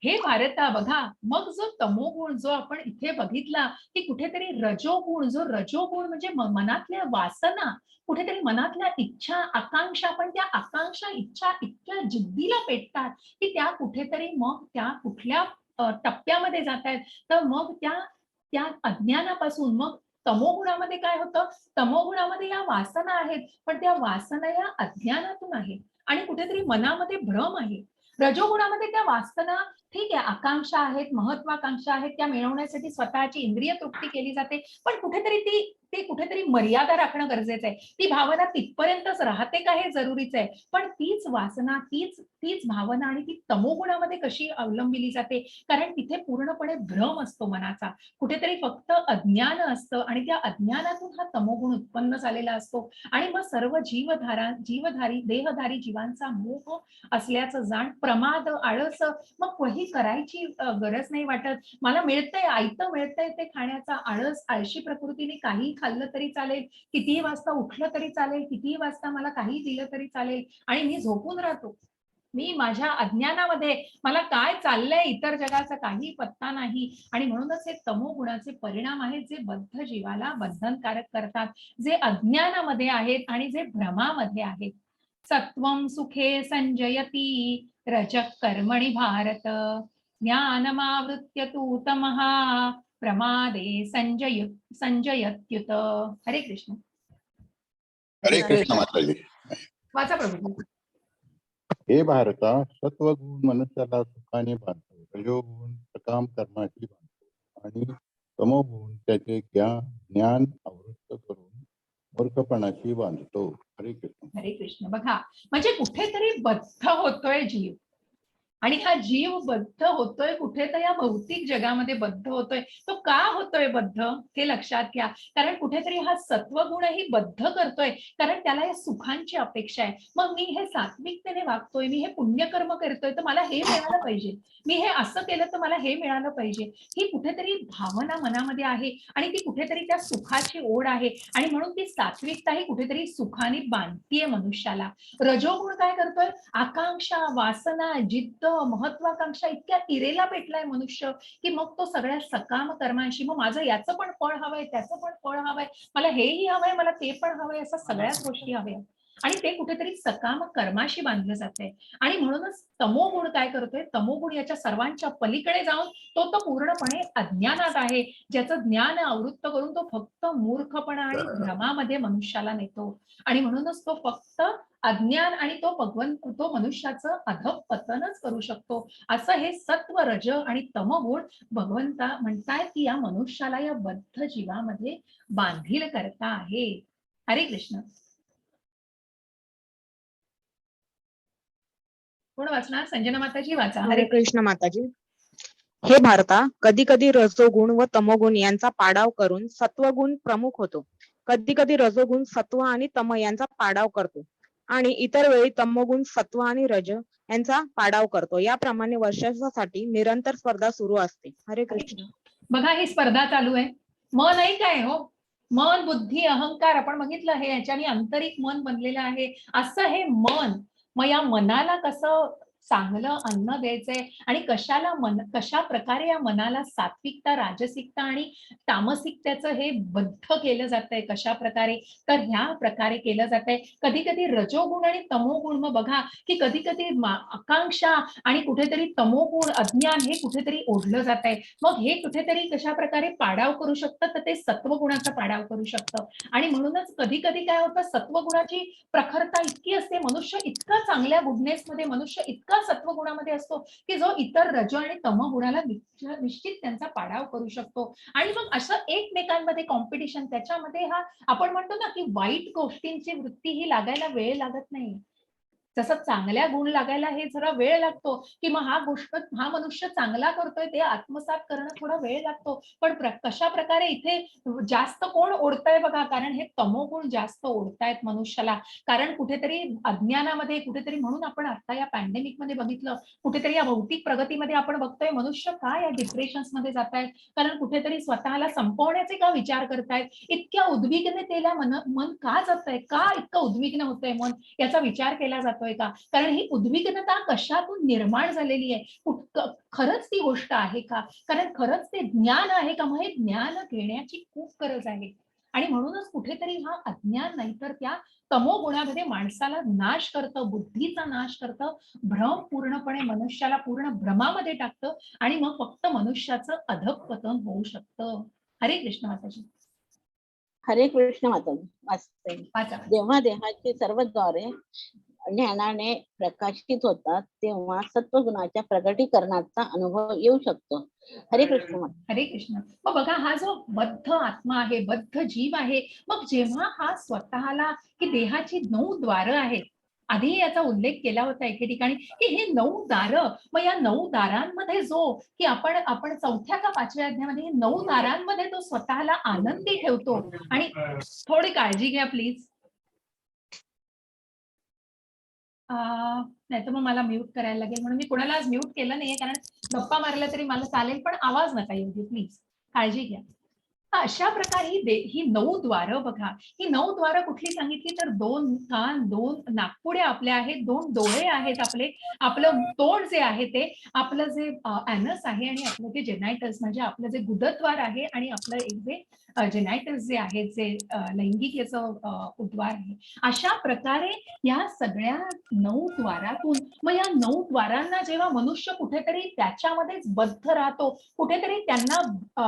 हे भारता बघा, मग जो तमोगुण जो आपण इथे बघितला की कुठेतरी रजोगुण, जो रजोगुण म्हणजे मनातल्या वासना, कुठेतरी मनातल्या इच्छा आकांक्षा, पण त्या आकांक्षा इच्छा इतक्या जिद्दीला पेटतात की त्या कुठेतरी मग त्या कुठल्या टप्प्यामध्ये जात आहेत, तर मग त्या त्या अज्ञानापासून मग तमोगुणामध्ये काय होतं, तमोगुणामध्ये या वासना आहेत, पण त्या वासना या अज्ञानातून आहेत आणि कुठेतरी मनामध्ये भ्रम आहे. रजोगुणामध्ये त्या वासना ठीक आहे, आकांक्षा आहेत, महत्वाकांक्षा आहेत, त्या मिळवण्यासाठी स्वतःची इंद्रिय तृप्ती केली जाते, पण कुठेतरी ते कुठेतरी मर्यादा राखणं गरजेचं आहे. ती भावना तिथपर्यंतच राहते का हे जरुरीचं आहे, पण तीच वासना, तीच भावना आणि ती तमोगुणामध्ये कशी अवलंबिली जाते, कारण तिथे पूर्णपणे भ्रम असतो मनाचा, कुठेतरी फक्त अज्ञान असतं आणि त्या अज्ञानातून हा तमोगुण उत्पन्न झालेला असतो आणि मग सर्व जीवधारी देहधारी जीवांचा मोह असल्याचं जाण, प्रमाद, आळस, मग वही करायची गरज नाही वाटत. मला मिळतंय, आयतं मिळतंय ते खाण्याचा आळस, आळशी प्रकृतीने काही खाल्लं तरी चालेल, कितीही वाजता उठलं तरी चालेल, कितीही वाजता मला काही दिलं तरी चालेल आणि मी झोपून राहतो. मी माझ्या अज्ञानामध्ये, मला काय चाललंय इतर जगाचा काही पत्ता नाही आणि म्हणूनच हे तमोगुणाचे परिणाम आहेत जे बद्ध जीवाला बंधनकारक करतात, जे अज्ञानामध्ये आहेत आणि जे भ्रमामध्ये आहेत. सत्वं सुखे संजयती रजः कर्मणि भारत, ज्ञानमावृत्य तु तमः प्रमादे संजयत्युत. हरे कृष्ण.
हरे कृष्ण माताजी.
वाचा प्रभू.
हे भारता, सत्वगुण मनुष्याला सुखाने बांधतो, रजोगुण सकाम कर्माची बांधतो आणि तमोगुण त्याचे ज्ञान आवृत्त करून मूर्खपणाची बांधतो. हरे कृष्ण.
हरे कृष्ण. बघा, म्हणजे कुठेतरी बद्ध होतोय जीव आणि हा जीव बद्ध होतोय कुठे, तर या भौतिक जगामध्ये बद्ध होतोय. तो का होतोय बद्ध हे लक्षात घ्या, कारण कुठेतरी हा सत्वगुणही बद्ध करतोय, कारण त्याला या सुखांची अपेक्षा आहे. मग मी हे सात्विकतेने वागतोय, मी हे पुण्यकर्म करतोय, तर मला हे मिळालं पाहिजे, मी हे असं केलं तर मला हे मिळालं पाहिजे, ही कुठेतरी भावना मनामध्ये आहे आणि ती कुठेतरी त्या सुखाची ओढ आहे आणि म्हणून ती सात्विकता ही कुठेतरी सुखाने बांधतीये मनुष्याला. रजोगुण काय करतोय, आकांक्षा, वासना, जिद्द, महत्वाकांक्षा इतक्या इरेला पेटलाय मनुष्य की मग तो सगळ्या सकाम कर्मांशी, मग माझं याचं पण फळ हवंय, त्याचं पण फळ हवंय, मला हेही हवंय, मला ते पण हवंय, असं सगळ्याच गोष्टी हव्या आणि ते कुठेतरी सकाम कर्माशी बांधलं जातंय आणि म्हणूनच तमोगुण काय करतोय, तमोगुण याच्या सर्वांच्या पलीकडे जाऊन तो पूर्णपणे अज्ञानात आहे, ज्याचं ज्ञान आवृत्त करून तो फक्त मूर्खपणा आणि भ्रमामध्ये मनुष्याला नेतो आणि म्हणूनच तो फक्त अज्ञान आणि तो मनुष्याचं अधःपतनच करू शकतो. असं हे सत्व, रज आणि तमगुण भगवंता म्हणतायत की या मनुष्याला या बद्ध जीवामध्ये बांधील करता आहे. हरे कृष्ण. कोण वाचणार? संजना माताजी वाचा.
हरे कृष्ण माताजी. हे भारता, कधी कधी रजोगुण व तमोगुण यांचा पाडाव करून सत्वगुण प्रमुख होतो. कधी कधी रजोगुण सत्व आणि तम यांचा पाडाव करतो आणि इतर वेळी तमोगुण सत्व आणि रज यांचा पाडाव करतो. याप्रमाणे वर्षासाठी निरंतर स्पर्धा सुरू असते. हरे कृष्ण.
बघा, ही स्पर्धा चालू आहे. मन आहे काय हो, मन, बुद्धी, अहंकार आपण बघितलं, हे याच्याने आंतरिक मन बनलेलं आहे. असं हे मन, मग या मनाला कसं चांगलं अन्न द्यायचंय आणि कशा प्रकारे या मनाला सात्विकता, राजसिकता आणि तामसिकतेचं हे बद्ध केलं जातंय, कशा प्रकारे, तर ह्या प्रकारे केलं जातंय. कधी कधी रजोगुण आणि तमोगुण, मग बघा की कधी कधी आकांक्षा आणि कुठेतरी तमोगुण, अज्ञान हे कुठेतरी ओढलं जात आहे. मग हे कुठेतरी कशा प्रकारे पाडाव करू शकतं, तर ते सत्वगुणाचा पाडाव करू शकतं आणि म्हणूनच कधी कधी काय होतं, सत्वगुणाची प्रखरता इतकी असते, मनुष्य इतका चांगल्या गुडनेस मध्ये, मनुष्य इतका सत्वगुणामध्ये असतो की जो इतर रज आणि तम गुणाला निश्चित त्यांचा पाडाव करू शकतो आणि मग असं एकमेकांमध्ये कॉम्पिटिशन, त्याच्यामध्ये हा आपण म्हणतो ना की वाईट गोष्टींची वृत्ती ही लागायला वेळ लागत नाही, जसं चांगल्या गुण लागायला हे जरा वेळ लागतो की मग हा मनुष्य चांगला करतोय ते आत्मसात करणं थोडा वेळ लागतो. पण कशा प्रकारे इथे जास्त कोण ओढतंय बघा, कारण हे तमोगुण जास्त ओढतायत मनुष्याला, कारण कुठेतरी अज्ञानामध्ये, कुठेतरी म्हणून आपण आता या पॅन्डेमिक मध्ये बघितलं, कुठेतरी या भौतिक प्रगतीमध्ये आपण बघतोय मनुष्य का या डिप्रेशन्स मध्ये जात आहेत, कारण कुठेतरी स्वतःला संपवण्याचे का विचार करतायत, इतक्या उद्विग्नतेला मन का जातंय, का इतकं उद्विग्न होतंय मन, याचा विचार केला जातोय. जातोय का? कारण ही उद्विग्नता कशातून निर्माण झालेली आहे? खरंच ती गोष्ट आहे का? कारण खरंच ते ज्ञान आहे का? मग हे ज्ञान घेण्याची खूप गरज आहे. आणि म्हणूनच कुठेतरी हा अज्ञान नाही तर त्या तमोगुणामध्ये माणसाला नाश करतं, बुद्धीचा नाश करतं, भ्रम पूर्णपणे मनुष्याला पूर्ण भ्रमामध्ये टाकतं आणि मग फक्त मनुष्याचं अधःपतन होऊ शकतं. हरे कृष्ण माताजी.
हरे कृष्ण माताजी. वाचते.
वाचा.
जेव्हा देहाची सर्व द्वारे ज्ञानाने प्रकाशित होतात तेव्हा सत्वगुणाच्या प्रगटीकरणाचा अनुभव येऊ शकतो. हरे कृष्ण माता.
हरे कृष्ण. मग बघा हा जो बद्ध आत्मा आहे, बद्ध जीव आहे, मग जेव्हा हा स्वतःला की देहाची 9 द्वारं आहेत, आधी याचा उल्लेख केला होता एके ठिकाणी की हे 9 दारं, मग या 9 दारांमध्ये जो की आपण 4थ्या का 5व्या अध्यायामध्ये 9 दारांमध्ये तो स्वतःला आनंदी ठेवतो. आणि थोडी काळजी घ्या प्लीज. नाही तर मग मला म्यूट करायला लागेल, म्हणून मी कोणाला आज म्यूट केलं नाहीये, कारण गप्पा मारल्या तरी मला चालेल, पण आवाज नका येऊ दे प्लीज, काळजी घ्या. अशा प्रकारे ही 9 द्वारं बघा, ही 9 द्वारं कुठली सांगितली तर 2 कान, 2 नाकपुड्या आपल्या आहेत, 2 डोळे आहेत आपले, आपलं तोंड जे आहे ते, आपलं जे ॲनस आहे आणि आपलं जे जेनायटस म्हणजे आपलं जे गुदद्वार आहे आणि आपलं एक जे जेनायटस जे आहे, जे लैंगिक याचं उद्वार आहे. अशा प्रकारे या सगळ्या 9 द्वारातून मग या 9 द्वारांना जेव्हा मनुष्य कुठेतरी त्याच्यामध्येच बद्ध राहतो, कुठेतरी त्यांना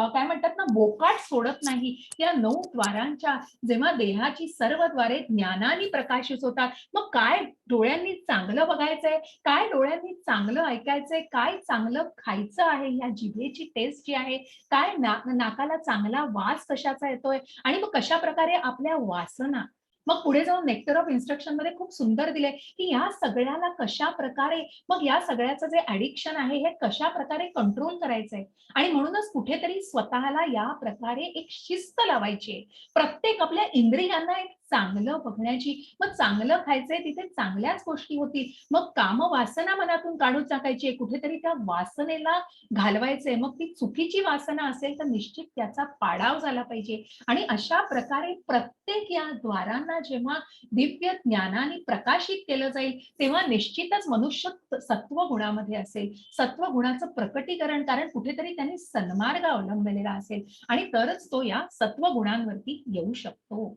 काय म्हणतात ना, बोकाट सोडत नाही. या 9 द्वारांच्या जेव्हा देहाची सर्व द्वारे ज्ञानाने प्रकाशित होतात, मग काय डोळ्यांनी चांगलं बघायचंय, काय डोळ्यांनी चांगलं ऐकायचंय, काय चांगलं खायचं आहे, या जिभेची टेस्ट जी आहे, काय नाकाला चांगला वास कशाचा येतोय आणि मग कशा प्रकारे आपल्या वासना. मग पुढे जाऊन नेक्टर ऑफ इन्स्ट्रक्शन मध्ये खूप सुंदर दिले की या सगळ्याला कशा प्रकारे, मग या सगळ्याचं जे ऍडिक्शन आहे हे कशा प्रकारे कंट्रोल करायचंय. आणि म्हणूनच कुठेतरी स्वतःला या प्रकारे एक शिस्त लावायची आहे. प्रत्येक आपल्या इंद्रियांना एक चांगलं बघण्याची, मग चांगलं खायचंय तिथे चांगल्याच गोष्टी होतील. मग काम वासना मनातून काढून टाकायची, कुठेतरी त्या वासनेला घालवायचंय. मग ती चुकीची वासना असेल तर निश्चित त्याचा पाडाव झाला पाहिजे. आणि अशा प्रकारे प्रत्येक या द्वारांना जेव्हा दिव्य ज्ञानाने प्रकाशित केलं जाईल तेव्हा निश्चितच मनुष्य सत्व गुणामध्ये असेल. सत्व गुणाचं प्रकटीकरण, कारण कुठेतरी त्यांनी सन्मार्ग अवलंबलेला असेल आणि तरच तो या सत्व गुणांवरती येऊ शकतो.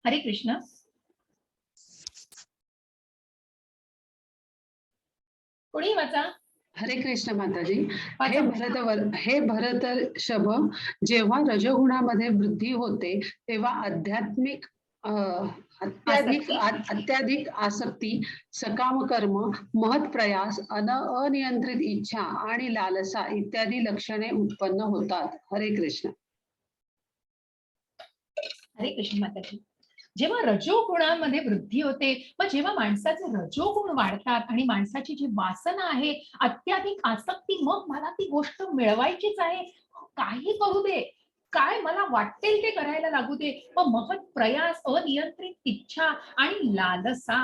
हरे कृष्ण. कोणी वाचा.
हरे कृष्ण माताजी.
वाचा.
हे भरतर्षभ, जेव्हा रजोगुणामध्ये वृद्धी होते तेव्हा आध्यात्मिक अत्याधिक आसक्ती, सकाम कर्म, महत् प्रयास, अनियंत्रित इच्छा आणि लालसा इत्यादी लक्षणे उत्पन्न होतात. हरे कृष्ण.
हरे कृष्ण माताजी. जेव्हा रजोगुणांमध्ये वृद्धी होते, मग जेव्हा माणसाचे रजोगुण वाढतात आणि माणसाची जी वासना आहे, अत्याधिक आसक्ती, मग मला ती गोष्ट मिळवायचीच आहे, काही करू दे, काय मला वाटेल ते करायला लागू दे, मग महत् प्रयास, अनियंत्रित इच्छा आणि लालसा,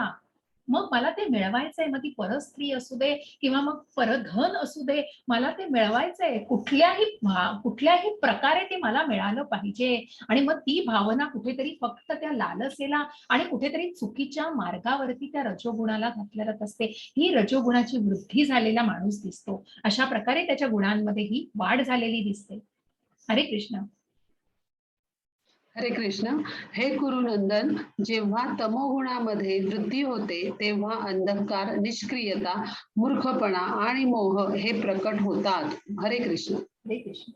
मग मला ते मिळवायचंय. मग ती परस्त्री असू दे किंवा मग परधन असू दे, मला ते मिळवायचंय, कुठल्याही प्रकारे ते मला मिळालं पाहिजे. आणि मग ती भावना कुठेतरी फक्त त्या लालसेला आणि कुठेतरी चुकीच्या मार्गावरती त्या रजोगुणाला घातल्या जात असते. ही रजोगुणाची वृद्धी झालेला माणूस दिसतो. अशा प्रकारे त्याच्या गुणांमध्ये ही वाढ झालेली दिसते. हरे कृष्ण.
हरे कृष्ण. हे कुरुनंदन, जेव्हा तमोगुणामध्ये वृद्धी होते तेव्हा अंधकार, निष्क्रियता, मूर्खपणा आणि मोह हे प्रकट होतात. हरे कृष्ण.
हरे कृष्ण.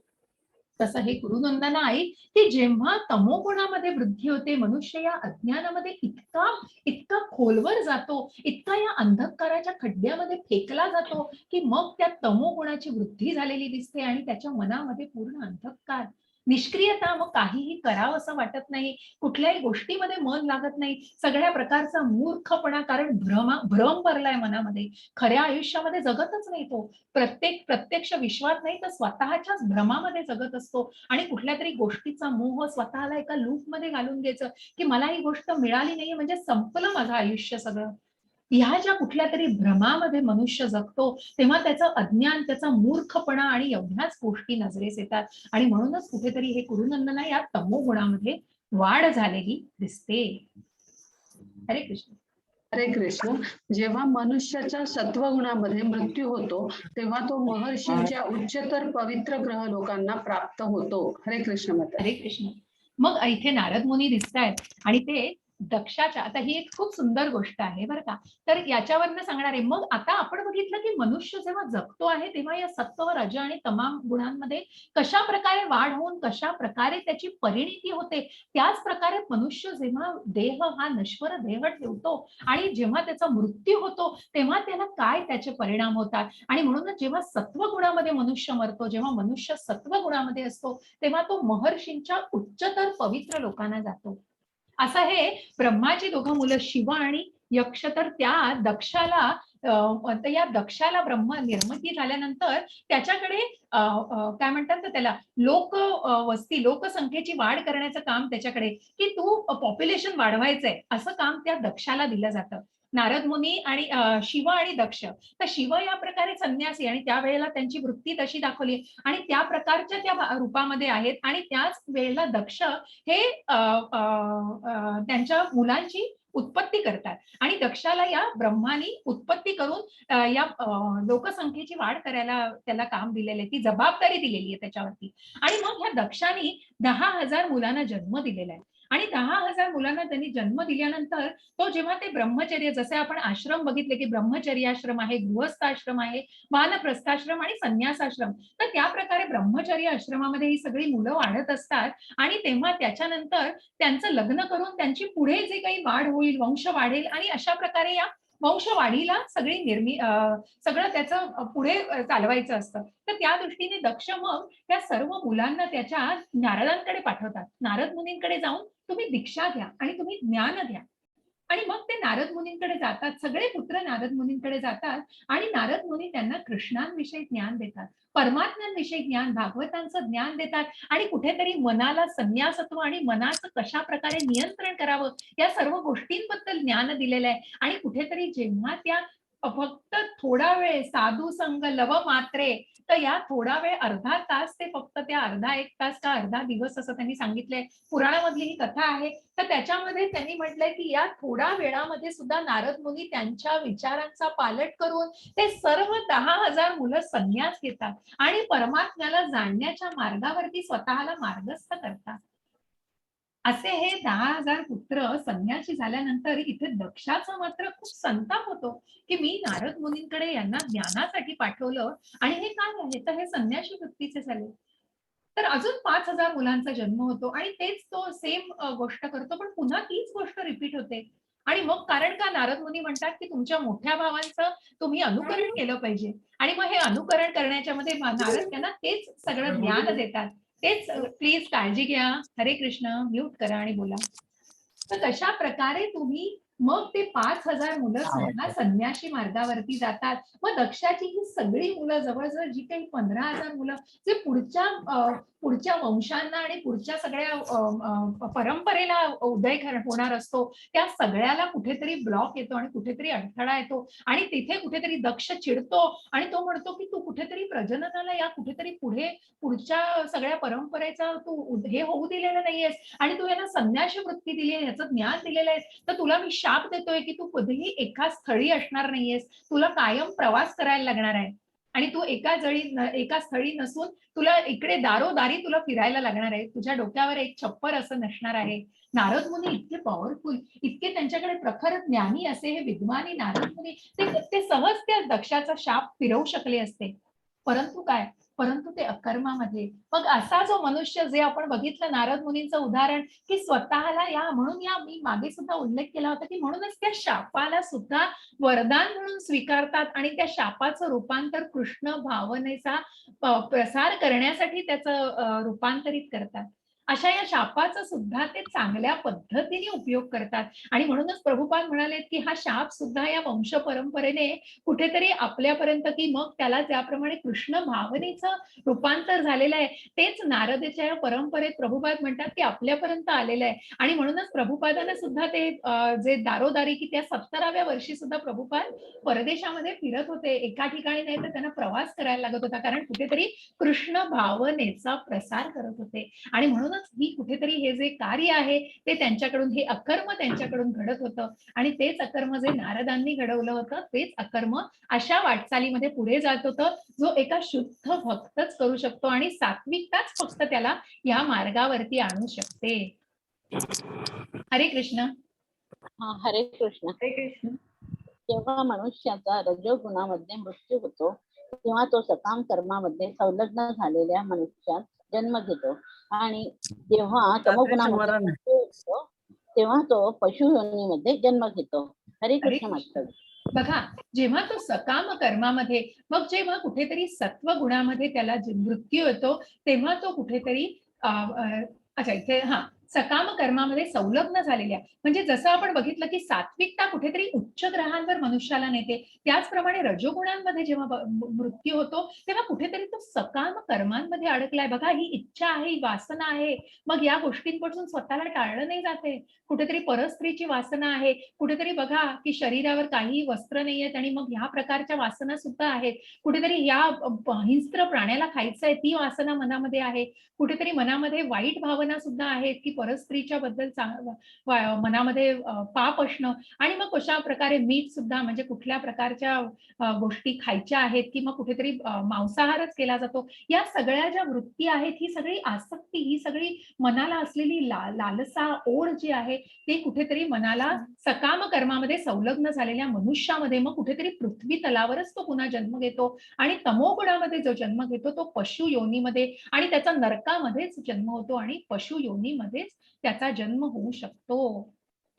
तसं हे गुरुनंदना ऐक की जेव्हा तमोगुणामध्ये वृद्धी होते, मनुष्य या अज्ञानामध्ये इतका खोलवर जातो, इतका या अंधकाराच्या खड्ड्यामध्ये फेकला जातो की मग त्या तमोगुणाची वृद्धी झालेली दिसते आणि त्याच्या मनामध्ये पूर्ण अंधकार, निष्क्रियता, मग काहीही करावं असं वाटत नाही, कुठल्याही गोष्टीमध्ये मन लागत नाही, सगळ्या प्रकारचा मूर्खपणा, कारण भ्रम भरलाय मनामध्ये, खऱ्या आयुष्यामध्ये जगतच नाही तो, प्रत्यक्ष विश्वात नाही तर स्वतःच्याच भ्रमामध्ये जगत असतो आणि कुठल्या तरी गोष्टीचा मोह, स्वतःला एका लूप मध्ये घालून घ्यायचं की मला ही गोष्ट मिळाली नाहीये म्हणजे संपलं माझं आयुष्य सगळं. ह्या ज्या कुठल्या तरी भ्रमामध्ये मनुष्य जगतो तेव्हा त्याचं अज्ञान, त्याचा मूर्खपणा आणि एवढ्याच गोष्टी नजरेस येतात. आणि म्हणूनच कुठेतरी हे कुरुनंदना या तमोगुणामध्ये वाढ झालेली दिसते. हरे कृष्ण.
हरे कृष्ण. जेव्हा मनुष्याच्या सत्वगुणामध्ये मृत्यू होतो तेव्हा तो महर्षींच्या उच्चतर पवित्र ग्रह लोकांना प्राप्त होतो. हरे कृष्ण माता.
हरे कृष्ण. मग इथे नारद मुनी दिसतायत आणि ते दक्षाच्या, आता ही एक खूप सुंदर गोष्ट आहे बरं का. तर याच्यावरनं सांगणार आहे. मग आता आपण बघितलं की मनुष्य जेव्हा जगतो आहे तेव्हा या सत्व, रज आणि तमाम गुणांमध्ये कशा प्रकारे वाढ होऊन कशा प्रकारे त्याची परिणिती होते. त्याच प्रकारे मनुष्य जेव्हा देह हा नश्वर देह ठेवतो आणि जेव्हा त्याचा मृत्यू होतो तेव्हा त्याला काय त्याचे परिणाम होतात. आणि म्हणूनच जेव्हा सत्व गुणामध्ये मनुष्य मरतो, जेव्हा मनुष्य सत्व गुणामध्ये असतो तेव्हा तो महर्षींच्या उच्चतर पवित्र लोकांना जातो. असं हे ब्रह्माची दोघं मुलं शिव आणि यक्ष, तर त्या दक्षाला तर या दक्षाला ब्रह्म निर्मिती झाल्यानंतर त्याच्याकडे काय म्हणतात ना त्याला वस्ती लोकसंख्येची वाढ करण्याचं काम त्याच्याकडे, की तू पॉप्युलेशन वाढवायचंय असं काम त्या दक्षाला दिलं जातं. नारद मुनी आणि शिव आणि दक्ष. तर शिव या प्रकारे संन्यासी आणि त्यावेळेला त्यांची वृत्ती तशी दाखवली आणि त्या प्रकारच्या त्या रूपामध्ये आहेत आणि त्याच वेळेला दक्ष हे त्यांच्या मुलांची उत्पत्ती करतात आणि दक्षाला या ब्रह्मानी उत्पत्ती करून या लोकसंख्येची वाढ करायला त्याला काम दिलेलं आहे, ती जबाबदारी दिलेली आहे त्याच्यावरती. आणि मग ह्या दक्षाने 10,000 मुलांना जन्म दिलेला आहे आणि 10,000 मुलांना त्यांनी जन्म दिल्यानंतर तो जेव्हा ते ब्रह्मचर्य, जसे आपण आश्रम बघितले की ब्रह्मचर्याश्रम आहे, गृहस्थाश्रम आहे, वानप्रस्थाश्रम आणि संन्यासाश्रम, तर त्या प्रकारे ब्रह्मचर्य आश्रमामध्ये ही सगळी मुलं वाढत असतात आणि तेव्हा त्याच्यानंतर त्यांचं लग्न करून त्यांची पुढे जे काही वाढ होईल, वंश वाढेल आणि अशा प्रकारे या वंशवाढीला सगळं त्याचं पुढे चालवायचं असतं. तर त्या दृष्टीने दक्ष मग त्या सर्व मुलांना त्याच्या नारदांकडे पाठवतात. नारद मुनींकडे जाऊन तुम्ही दीक्षा घ्या आणि तुम्ही ज्ञान घ्या. आणि मग ते नारद मुनींकडे जातात, सगळे पुत्र नारद मुनींकडे जातात आणि नारद मुनी त्यांना कृष्णांविषयी ज्ञान देतात, परमात्म्यांविषयी ज्ञान, भागवतांचं ज्ञान देतात आणि कुठेतरी मनाला संन्यासत्व आणि मनाचं कशा प्रकारे नियंत्रण करावं या सर्व गोष्टींबद्दल ज्ञान दिलेलं आहे. आणि कुठेतरी जेव्हा त्या फक्त थोडा वेळ साधू संग लव मात्रे, तर या थोडा वेळ अर्धा तास ते फक्त त्या अर्धा एक तास का अर्धा दिवस असं त्यांनी सांगितलंय, पुराणामधली ही कथा आहे. तर त्याच्यामध्ये त्यांनी म्हटलंय की या थोड्या वेळामध्ये सुद्धा नारद मुनी त्यांच्या विचारांचा पालट करून ते सर्व 10,000 मुलं संन्यास घेतात आणि परमात्म्याला जाणण्याच्या मार्गावरती स्वतःला मार्गस्थ करतात. असे हे 10,000 पुत्र संन्यासी झाल्यानंतर इथे दक्षाचा मात्र खूप संताप होतो की मी नारद मुनींकडे यांना ज्ञानासाठी पाठवलं आणि हे काय आहे, तर हे संन्यासी वृत्तीचे झाले. तर अजून 5,000 मुलांचा जन्म होतो आणि तेच तो सेम गोष्ट करतो, पण पुन्हा तीच गोष्ट रिपीट होते. आणि मग कारण का नारद मुनी म्हणतात की तुमच्या मोठ्या भावांचं तुम्ही अनुकरण केलं पाहिजे आणि मग हे अनुकरण करण्याच्या मध्ये नारद त्यांना तेच सगळं ज्ञान देतात. तेच प्लीज काळजी घ्या. हरे कृष्ण. म्यूट करा आणि बोला. तर तशा प्रकारे तुम्ही मग ते 5,000 मुलं सुद्धा संन्याशी मार्गावरती जातात. मग दक्षाची ही सगळी मुलं, जवळजवळ जी काही 15,000 मुलं जे पुढच्या वंशांना आणि पुढच्या सगळ्या परंपरेला उदय होणार असतो, त्या सगळ्याला कुठेतरी ब्लॉक येतो आणि कुठेतरी अडथळा येतो आणि तिथे कुठेतरी दक्ष चिडतो आणि तो म्हणतो की तू कुठेतरी प्रजननाला या कुठेतरी पुढच्या सगळ्या परंपरेचा तू हे होऊ दिलेलं नाहीयेस आणि तू यांना संन्यासी वृत्ती दिली आहे, याचं ज्ञान दिलेलं आहे, तर तुला मी शाप देतोय की तू कधीही एका स्थळी असणार नाहीयेस, तुला कायम प्रवास करायला लागणार आहे आणि तू एका स्थळी नसून तुला इकडे दारोदारी तुला फिरायला लागणार आहे, तुझ्या डोक्यावर एक छप्पर असं नसणार आहे. नारद मुनी इतके पॉवरफुल, इतके त्यांच्याकडे प्रखर ज्ञानी असे हे विद्वानी नारद मुनी, ते सहज त्या दक्षाचा शाप फिरवू शकले असते, परंतु ते अकर्मामध्ये. मग असा जो मनुष्य, जे आपण बघितलं नारद मुनींचं उदाहरण, की स्वतःला म्हणून मी मागे सुद्धा उल्लेख केला होता की म्हणूनच त्या शापाला सुद्धा वरदान म्हणून स्वीकारतात आणि त्या शापाचं रूपांतर कृष्ण भावनेचा प्रसार करण्यासाठी त्याचं रूपांतरित करतात. अशा या शापाचा सुद्धा ते चांगल्या पद्धतीने उपयोग करतात आणि म्हणूनच प्रभुपाद म्हणालेत की हा शाप सुद्धा या वंश परंपरेने कुठेतरी आपल्यापर्यंत, की मग त्याला ज्याप्रमाणे कृष्ण भावनेचं रूपांतर झालेलं आहे तेच नारदाच्या या परंपरेत प्रभुपाद म्हणतात की आपल्यापर्यंत आलेलं आहे. आणि म्हणूनच प्रभुपादांना सुद्धा ते जे दारोदारी, की त्या 17व्या वर्षी सुद्धा प्रभुपाद परदेशामध्ये फिरत होते, एका ठिकाणी नाही तर त्यांना प्रवास करायला लागत होता, कारण कुठेतरी कृष्ण भावनेचा प्रसार करत होते. आणि म्हणूनच म्हणूनच ही कुठेतरी हे जे कार्य आहे ते त्यांच्याकडून, हे अकर्म त्यांच्याकडून घडत होतं आणि तेच अकर्म जे नारदांनी घडवलं होतं तेच अकर्म अशा वाटचालीमध्ये पुढे जात होतं जो एका शुद्ध भक्तच करू शकतो आणि सात्विकताच फक्त त्याला या मार्गावरती आणू शकते. हरे कृष्ण.
हरे कृष्ण.
हरे कृष्ण.
जेव्हा मनुष्याचा रजोगुणामध्ये मृत्यू होतो तेव्हा तो सकाम कर्मामध्ये संलग्न झालेल्या मनुष्यात जन्म घेतो आणि जेव्हा तमोगुणामध्ये मृत्यू होतो तेव्हा तो पशु योनीमध्ये जन्म घेतो. हरे कृष्ण मास्टर.
बघा, जेव्हा तो सकाम कर्मामध्ये, मग जेव्हा कुठेतरी सत्व गुणामध्ये त्याला मृत्यू येतो तेव्हा तो कुठेतरी अच्छा इथे सकाम कर्मामध्ये संलग्न झालेल्या, म्हणजे जसं आपण बघितलं की सात्विकता कुठेतरी उच्च ग्रहांवर मनुष्याला नेते, त्याचप्रमाणे रजोगुणांमध्ये जेव्हा मृत्यू होतो तेव्हा कुठेतरी तो सकाम कर्मांमध्ये अडकलाय. बघा, ही इच्छा आहे, ही वासना आहे, मग या गोष्टींपासून स्वतःला टाळलं नाही जाते. कुठेतरी परस्त्रीची वासना आहे, कुठेतरी बघा की शरीरावर काही वस्त्र नाही आहेत आणि मग ह्या प्रकारच्या वासना सुद्धा आहेत. कुठेतरी या हिंस्त्र प्राण्याला खायचंय ती वासना मनामध्ये आहे. कुठेतरी मनामध्ये वाईट भावना सुद्धा आहेत की परस्त्रीच्या बद्दल मनामध्ये पाप असणं आणि मग कशा प्रकारे मीठ सुद्धा, म्हणजे कुठल्या प्रकारच्या गोष्टी खायच्या आहेत की मग कुठेतरी मांसाहारच केला जातो. या सगळ्या ज्या वृत्ती आहेत, ही सगळी आसक्ती, ही सगळी मनाला असलेली लालसा, ओढ जी आहे ते कुठेतरी मनाला सकाम कर्मामध्ये संलग्न झालेल्या मनुष्यामध्ये मग कुठेतरी पृथ्वी तलावरच तो पुन्हा जन्म घेतो आणि तमोगुणामध्ये जो जन्म घेतो तो पशु योनीमध्ये आणि त्याचा नरकामध्येच जन्म होतो आणि पशु योनीमध्येच त्याचा जन्म होऊ शकतो.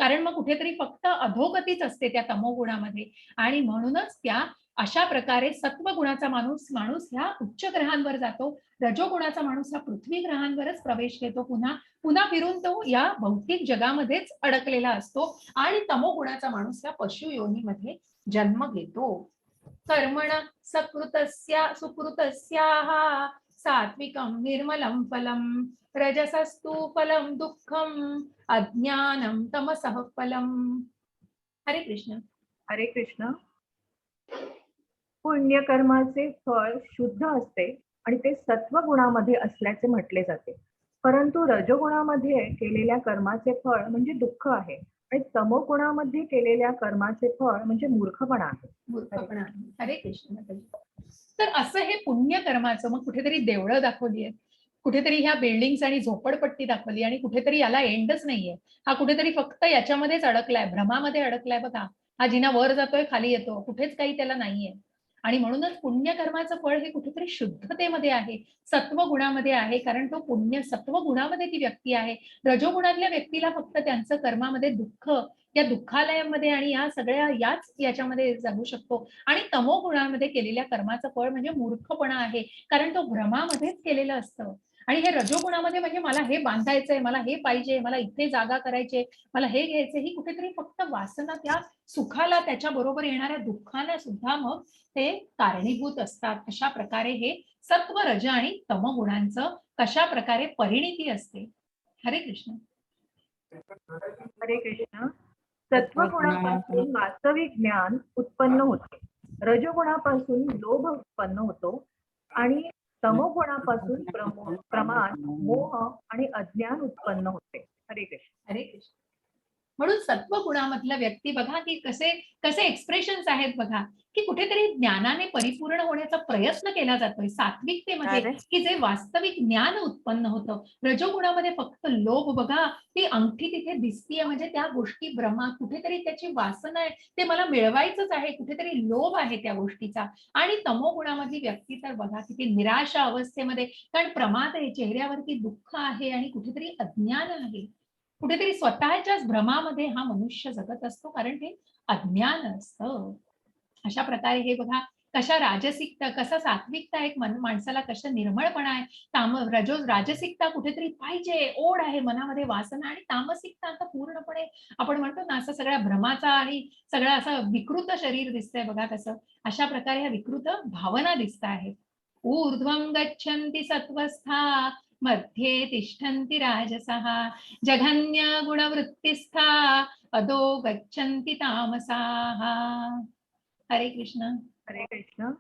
कारण मग कुठेतरी फक्त अधोगतीच असते त्या तमोगुणामध्ये आणि म्हणूनच त्या अशा प्रकारे सत्वगुणाचा माणूस ह्या उच्च ग्रहांवर जातो, रजोगुणाचा माणूस हा पृथ्वी ग्रहांवरच प्रवेश घेतो, पुन्हा फिरून तो या भौतिक जगामध्येच अडकलेला असतो आणि तमोगुणाचा माणूस या पशु योनीमध्ये जन्म घेतो. कर्मण सुकृतस्याः सात्विकं निर्मलं फलं रजसस्तु फलं दुःखम अज्ञानं तमसः फलम. हरे कृष्ण.
हरे कृष्ण. पुण्यकर्माचे फळ शुद्ध असते आणि ते सत्वगुणामध्ये असल्याचे म्हटले जाते, परंतु रजोगुणामध्ये केलेल्या कर्माचे फळ म्हणजे दुःख आहे आणि तमोगुणामध्ये केलेल्या कर्माचे फळ म्हणजे मूर्खपणा आहे.
हरे कृष्ण. तर असं हे पुण्यकर्माचं मग कुठेतरी देवळं दाखवली आहेत, कुठेतरी ह्या बिल्डिंग्स आणि झोपडपट्टी दाखवली आणि कुठेतरी याला एंडच नाहीये. हा कुठेतरी फक्त याच्यामध्येच अडकलाय, भ्रमामध्ये अडकलाय. बघा, हा जिना वर जातोय खाली येतो, कुठेच काही त्याला नाहीये. आणि म्हणूनच पुण्यकर्माचं फळ हे कुठेतरी शुद्धतेमध्ये आहे, सत्वगुणामध्ये आहे, कारण तो पुण्य सत्वगुणामध्ये ती व्यक्ती आहे. रजोगुणातल्या व्यक्तीला फक्त त्यांचं कर्मामध्ये दुःख, या दुःखालयामध्ये आणि या सगळ्या याच्यामध्ये जगू शकतो आणि तमोगुणामध्ये केलेल्या कर्माचं फळ म्हणजे मूर्खपणा आहे, कारण तो भ्रमामध्येच केलेलं असतं. आणि हे रजोगुणामध्ये म्हणजे मला हे बांधायचंय, मला हे पाहिजे, मला इथे जागा करायचे, मला हे घ्यायचे, ही कुठेतरी फक्त वासना त्या सुखाला, त्याच्या बरोबर येणाऱ्या दुःखाला सुद्धा मग ते कारणीभूत असतात. अशा प्रकारे हे सत्व, रज आणि तमगुणांचं कशा प्रकारे परिणिती असते. हरे कृष्ण.
हरे कृष्ण. सत्वगुणापासून वास्तविक ज्ञान उत्पन्न होते, रजोगुणापासून लोभ उत्पन्न होतो आणि तमोगुणापासून प्रमाद, मोह आणि अज्ञान उत्पन्न होते. हरे कृष्ण.
हरे कृष्ण. म्हणून सत्वगुणामधला व्यक्ती बघा की कसे एक्सप्रेशन्स आहेत बघा, की कुठेतरी ज्ञानाने परिपूर्ण होण्याचा प्रयत्न केला जातोय सात्विकतेमध्ये, की जे वास्तविक ज्ञान उत्पन्न होतं. रजोगुणामध्ये फक्त लोभ, बघा ती अंगठी तिथे दिसतीये म्हणजे त्या गोष्टी भ्रमा, कुठेतरी त्याची वासना आहे, ते मला मिळवायचंच आहे, कुठेतरी लोभ आहे त्या गोष्टीचा. आणि तमोगुणामधली व्यक्ती तर बघा किती निराशा अवस्थेमध्ये, कारण प्रमाद आहे, चेहऱ्यावरती दुःख आहे आणि कुठेतरी अज्ञान आहे. कुठेतरी स्वतःच्याच भ्रमामध्ये हा मनुष्य जगत असतो, कारण हे अज्ञान असतं. अशा प्रकारे हे बघा कशा राजसिकता, कसा सात्विकता एक माणसाला कशा निर्मळपणा आहे, राजसिकता कुठेतरी पाहिजे, ओढ आहे मनामध्ये, वासना, आणि तामसिकता आता पूर्णपणे आपण म्हणतो ना असं सगळ्या भ्रमाचा आणि सगळं असं विकृत शरीर दिसतंय बघा कसं. अशा प्रकारे ह्या विकृत भावना दिसत आहेत. ऊर्ध्वं गच्छन्ति सत्वस्था मध्ये तिष्ठन्ति राजसः जघन्य गुणवृत्तिस्था अधो गच्छन्ति तामसाः. हरे कृष्ण.
हरे कृष्ण.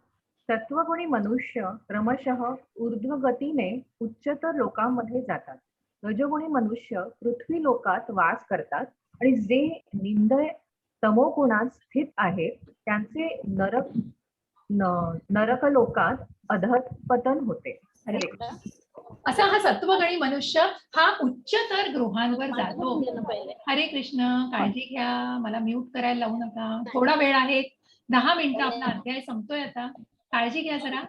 सत्वगुणी मनुष्य क्रमशः ऊर्ध्वगतीने उच्चतर लोकांमध्ये जातात रजोगुणी मनुष्य पृथ्वी लोकात वास करतात आणि जे निंद तमोगुणात स्थित आहेत त्यांचे नरक लोकात अधःपतन होते.
अरे असा हा सत्वगणी मनुष्य हा उच्चतर गृहांवर जातो.
पहिले
हरे कृष्ण. काळजी घ्या, मला म्यूट करायला लावू नका. थोडा वेळ आहे, 10 मिनिटं आपला अध्याय संपतोय आता. काळजी घ्या जरा.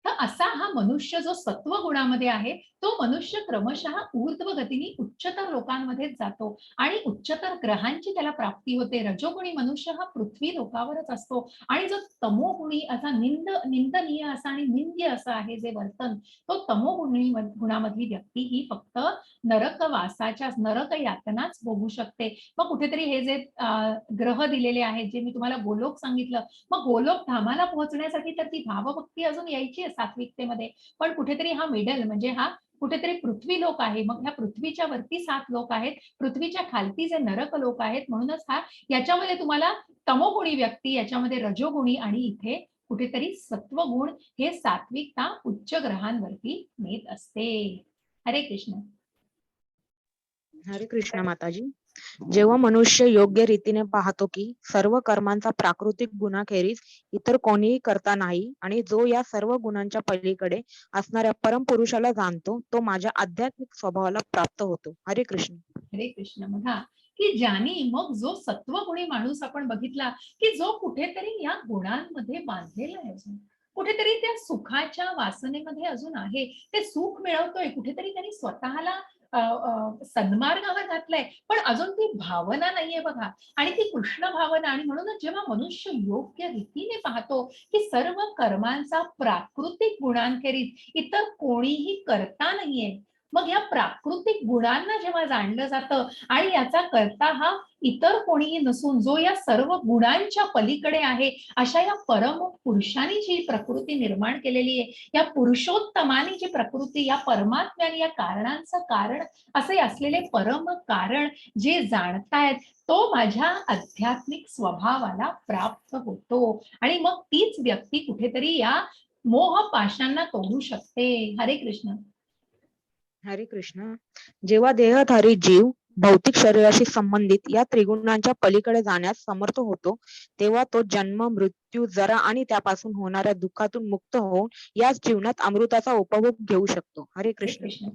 तर असा हा मनुष्य जो सत्व गुणामध्ये आहे तो मनुष्य क्रमशः ऊर्ध्व गतीने उच्चतर लोकांमध्येच जातो आणि उच्चतर ग्रहांची त्याला प्राप्ती होते. रजोगुणी मनुष्य हा पृथ्वी लोकावरच असतो आणि जो तमोगुणी असा निंदनीय असा आणि निंद्य असं आहे जे वर्तन, तो तमोगुणी गुणामधली व्यक्ती ही फक्त नरकवासाच्या नरक यातनाच भोगू शकते. मग कुठेतरी हे जे ग्रह दिलेले आहेत, जे मी तुम्हाला गोलोक सांगितलं, मग गोलोक धामाला पोहोचण्यासाठी तर ती भावभक्ती अजून यायची आहे सात्विकतेमध्ये, पण कुठेतरी हा मिडल म्हणजे हा कुठेतरी पृथ्वी लोक आहे. मग ह्या पृथ्वीच्या वरती 7 लोक आहेत, पृथ्वीच्या खालती जे नरक लोक आहेत. म्हणूनच हा याच्यामध्ये तुम्हाला तमोगुणी व्यक्ती, याच्यामध्ये रजोगुणी आणि इथे कुठेतरी सत्वगुण हे सात्विकता उच्च ग्रहांवरती नेत असते. हरे कृष्ण.
हरे कृष्ण माताजी. जेव्हा मनुष्य योग्य रीतीने पाहतो की सर्व कर्मांचा प्राकृतिक गुणाखेरीज इतर कोणीही करता नाही आणि जो या सर्व गुणांच्या पलीकडे असणाऱ्या परमपुरुषाला जाणतो, तो माझ्या आध्यात्मिक स्वभावाला प्राप्त होतो. हरे कृष्ण.
हरे कृष्ण. बघा की ज्यानी मग जो सत्वगुणी माणूस आपण बघितला की जो कुठेतरी या गुणांमध्ये बांधलेला आहे, अजून कुठेतरी त्या सुखाच्या वासनेमध्ये अजून आहे, ते सुख मिळवतोय, कुठेतरी त्यांनी स्वतःला सन्मार्गावर घातलंय, पण अजून ती भावना नाहीये बघा. आणि ती कृष्ण भावना. आणि म्हणूनच जेव्हा मनुष्य योग्य रीतीने पाहतो की सर्व कर्मांचा प्राकृतिक गुणांखेरीज इतर कोणीही करता नाहीये, मग या प्राकृतिक गुणांना जेव्हा जाणलं जातं आणि याचा करता हा इतर कोणीही नसून जो या सर्व गुणांच्या पलीकडे आहे, अशा या परम पुरुषाने जी प्रकृती निर्माण केलेली आहे, या पुरुषोत्तमाने जी प्रकृती, या परमात्म्याने या कारणांचं कारण असे असलेले परम कारण जे जाणतायत, तो माझ्या आध्यात्मिक स्वभावाला प्राप्त होतो आणि मग तीच व्यक्ती कुठेतरी या मोह पाशांना तोडू शकते. हरे कृष्ण.
हरे कृष्ण. जेव्हा देहधारी जीव भौतिक शरीराशी संबंधित या त्रिगुणांच्या पलीकडे जाण्यास समर्थ होतो, तेव्हा तो जन्म, मृत्यू, जरा आणि त्यापासून होणाऱ्या दुःखातून मुक्त होऊन याच जीवनात अमृताचा उपभोग घेऊ शकतो. हरे कृष्ण.
कृष्ण.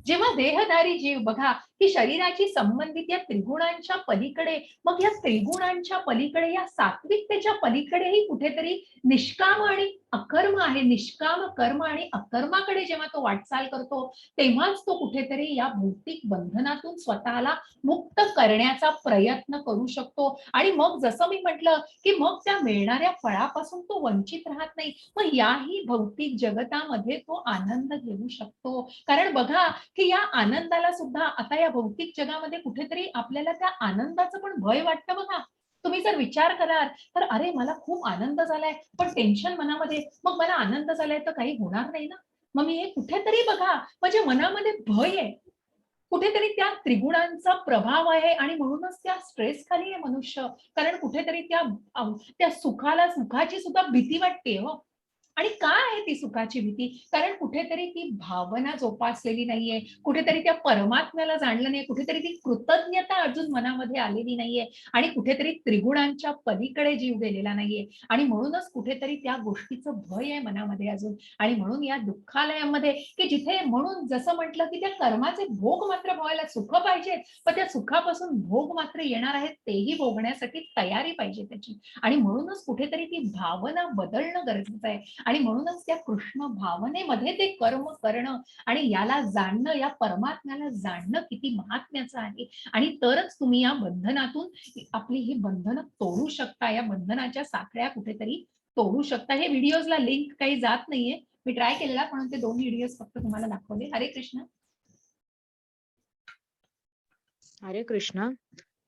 जेव्हा देहधारी जीव बघा की शरीराची संबंधित या त्रिगुणांच्या पलीकडे, मग या त्रिगुणांच्या पलीकडे, या सात्विकतेच्या पलीकडेही कुठेतरी निष्काम आणि अकर्म आहे. निष्काम कर्म आणि अकर्माकडे जेव्हा तो वाटचाल करतो, तेव्हाच तो कुठेतरी या भौतिक बंधनातून स्वतःला मुक्त करण्याचा प्रयत्न करू शकतो. आणि मग जसं मी म्हटलं की मग त्या मिळणाऱ्या फळापासून तो वंचित राहत नाही, मग याही भौतिक जगतामध्ये तो आनंद घेऊ शकतो. कारण बघा की या आनंदाला सुद्धा आता या भौतिक जगामध्ये कुठेतरी आपल्याला त्या आनंदाचं पण भय वाटतं बघा. तुम्ही जर विचार कराल तर अरे मला खूप आनंद झालाय, पण टेन्शन मनामध्ये, मग मला आनंद झालाय तर काही होणार नाही ना. मग मी हे कुठेतरी बघा म्हणजे मनामध्ये भय आहे, कुठेतरी त्या त्रिगुणांचा प्रभाव आहे आणि म्हणूनच त्या स्ट्रेस खाली आहे मनुष्य. कारण कुठेतरी त्या सुखाची सुद्धा भीती वाटते हो. आणि काय आहे ती सुखाची भीती? कारण कुठेतरी ती भावना जोपासलेली नाहीये, कुठेतरी त्या परमात्म्याला जाणलं नाही, कुठेतरी ती कृतज्ञता अजून मनामध्ये आलेली नाहीये आणि कुठेतरी त्रिगुणांच्या पलीकडे जीव गेलेला नाहीये आणि म्हणूनच कुठेतरी त्या गोष्टीचं भय आहे मनामध्ये अजून. आणि म्हणून या दुःखालयामध्ये की जिथे, म्हणून जसं म्हटलं की त्या कर्माचे भोग मात्र व्हायला, सुख पाहिजे, पण त्या सुखापासून भोग मात्र येणार आहेत, तेही भोगण्यासाठी तयारी पाहिजे त्याची. आणि म्हणूनच कुठेतरी ती भावना बदलणं गरजेचं आहे. आणि म्हणूनच त्या कृष्ण भावनेमध्ये ते कर्म करणं आणि याला जाणणं, या परमात्म्याला जाणणं किती महात्म्याचं आहे. आणि तरच तुम्ही या बंधनातून आपली ही बंधनं तोडू शकता, या बंधनाच्या साखळ्या कुठेतरी तोडू शकता. हे व्हिडिओजला लिंक काही जात नाहीये, मी ट्राय केलेला, म्हणून ते 2 व्हिडिओज फक्त तुम्हाला दाखवले. हरे कृष्ण.
हरे कृष्ण.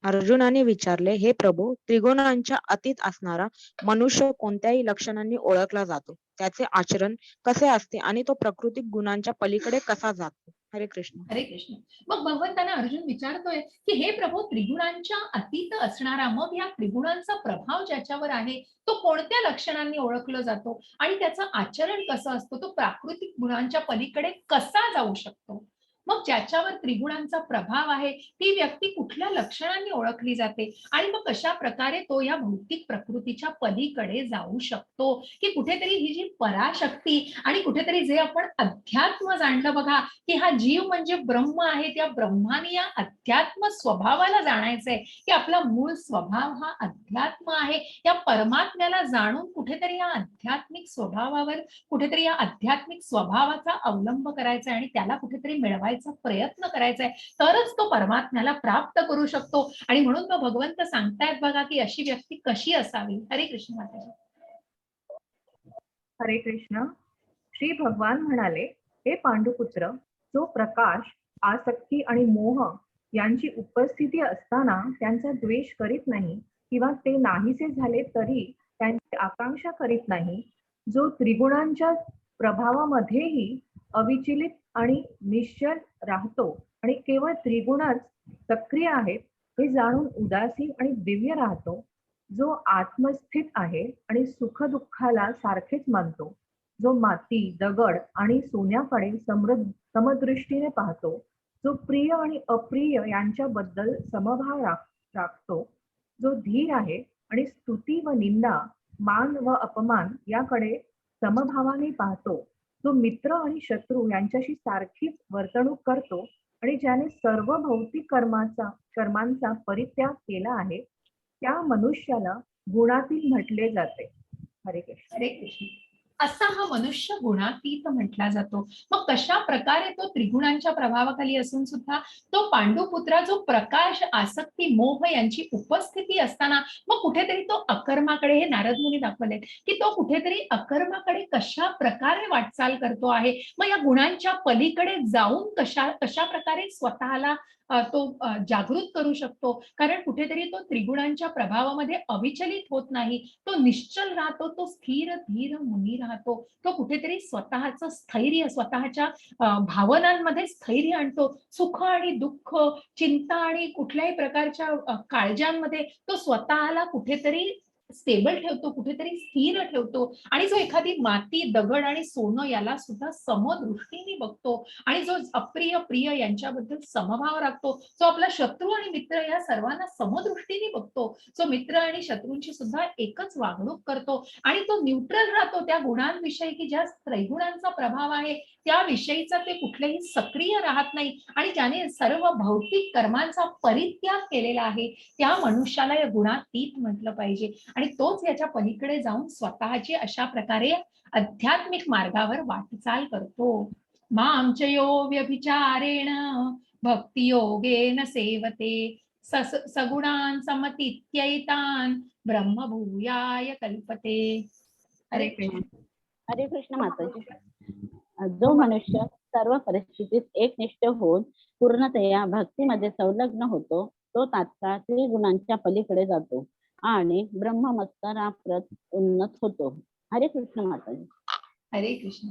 अर्जुनाने विचारले, हे प्रभू, त्रिगुणांच्या अतीत असणारा मनुष्य कोणत्याही लक्षणांनी ओळखला जातो, त्याचे आचरण कसे असते आणि तो प्राकृतिक गुणांच्या पलीकडे कसा जातो? हरे कृष्ण.
हरे कृष्ण. मग भगवंतांना अर्जुन विचारतोय की हे प्रभू, त्रिगुणांच्या अतीत असणारा, मग या त्रिगुणांचा प्रभाव ज्याच्यावर आहे तो कोणत्या लक्षणांनी ओळखला जातो आणि त्याचं आचरण कसं असतं, तो प्राकृतिक गुणांच्या पलीकडे कसा जाऊ शकतो. मग ज्याच्यावर त्रिगुणांचा प्रभाव आहे ती व्यक्ती कुठल्या लक्षणांनी ओळखली जाते आणि मग कशा प्रकारे तो या भौतिक प्रकृतीच्या पलीकडे जाऊ शकतो, की कुठेतरी ही जी पराशक्ती आणि कुठेतरी जे आपण अध्यात्म जाणलं बघा, की हा जीव म्हणजे ब्रह्म आहे, त्या ब्रह्माने या अध्यात्म स्वभावाला जाणायचंय, की आपला मूळ स्वभाव हा अध्यात्म आहे. या परमात्म्याला जाणून कुठेतरी या आध्यात्मिक स्वभावावर, कुठेतरी या आध्यात्मिक स्वभावाचा अवलंब करायचा आणि त्याला कुठेतरी मिळवायचा प्रयत्न करायचा आहे, तरच तो परमात्म्याला प्राप्त करू शकतो. आणि म्हणून मग भगवंत सांगतायत बघा की अशी व्यक्ती कशी असावी. हरे कृष्ण माताजी.
हरे कृष्ण. श्री भगवान म्हणाले, हे पांडुपुत्र, जो प्रकाश, आसक्ती आणि मोह यांची उपस्थिती असताना त्यांचा द्वेष करीत नाही किंवा ते नाहीसे झाले तरी त्यांची आकांक्षा करीत नाही, जो त्रिगुणांच्या प्रभावामध्येही अविचलित आणि निश्चल राहतो आणि केवळ त्रिगुणच सक्रिय आहेत हे जाणून उदासीन आणि दिव्य राहतो, जो आत्मस्थित आहे आणि सुख दुःखाला सारखेच मानतो, जो माती, दगड आणि सोन्याकडे समदृष्टीने पाहतो, जो प्रिय आणि अप्रिय यांच्याबद्दल समभाव राखतो, जो धीर आहे आणि स्तुती व निंदा, मान व अपमान याकडे समभावाने पाहतो, जो मित्र आणि शत्रू यांच्याशी सारखीच वर्तणूक करतो आणि ज्याने सर्व भौतिक कर्मांचा परित्याग केला आहे, त्या मनुष्याला गुणातीत म्हटले जाते. हरे कृष्ण.
हरे कृष्ण. असा हा मनुष्य गुणातीत म्हटला जातो. मग कशा प्रकारे तो त्रिगुणांच्या प्रभावाखाली असून सुद्धा तो पांडुपुत्रा, जो प्रकाश, आसक्ती, मोह यांची उपस्थिती असताना मग कुठेतरी तो अकर्माकडे, हे नारद मुनी दाखवले की तो कुठेतरी अकर्माकडे कशा प्रकारे वाटचाल करतो आहे. मग या गुणांच्या पलीकडे जाऊन कशा प्रकारे स्वतःला तो जागृत करू शकतो. कारण कुठेतरी तो त्रिगुणांच्या प्रभावामध्ये अविचलित होत नाही, तो निश्चल राहतो, तो स्थिर धीर मुनी राहतो, तो कुठेतरी स्वतःचं स्थैर्य, स्वतःच्या भावनांमध्ये स्थैर्य आणतो. सुख आणि दुःख, चिंता आणि कुठल्याही प्रकारच्या काळजांमध्ये तो स्वतःला कुठेतरी स्टेबल ठेवतो, कुठेतरी स्थिर ठेवतो. आणि जो एखादी माती, दगड आणि सोनं याला सुद्धा समदृष्टीने बघतो आणि जो अप्रिय प्रिय यांच्याबद्दल समभाव राखतो, जो आपला शत्रू आणि मित्र या सर्वांना समदृष्टीने बघतो, जो मित्र आणि शत्रूंची सुद्धा एकच वागणूक करतो आणि तो न्यूट्रल राहतो त्या गुणांविषयी, की ज्या त्रैगुणांचा प्रभाव आहे त्याविषयीचा ते कुठलेही सक्रिय राहत नाही आणि ज्याने सर्व भौतिक कर्मांचा परित्याग केलेला आहे, त्या मनुष्याला या गुणातीत म्हटलं पाहिजे. आणि तोच याच्या पलीकडे जाऊन स्वतःची अशा प्रकारे आध्यात्मिक मार्गावर वाटचाल करतो. मामचयो व्यभिचारेण भक्ती योगेन सेवते सगुणान समतीत्यैतान ब्रह्मभूयाय कल्पते. हरे कृष्ण.
हरे कृष्ण माताजी. जो मनुष्य सर्व परिस्थितीत एकनिष्ठ होऊन पूर्णतया भक्तीमध्ये संलग्न होतो, तो तात्काळ त्रिगुणांच्या पलीकडे जातो आणि ब्रह्ममत्सराप्रत उन्नत होतो. हरे कृष्ण माताजी.
हरे कृष्ण.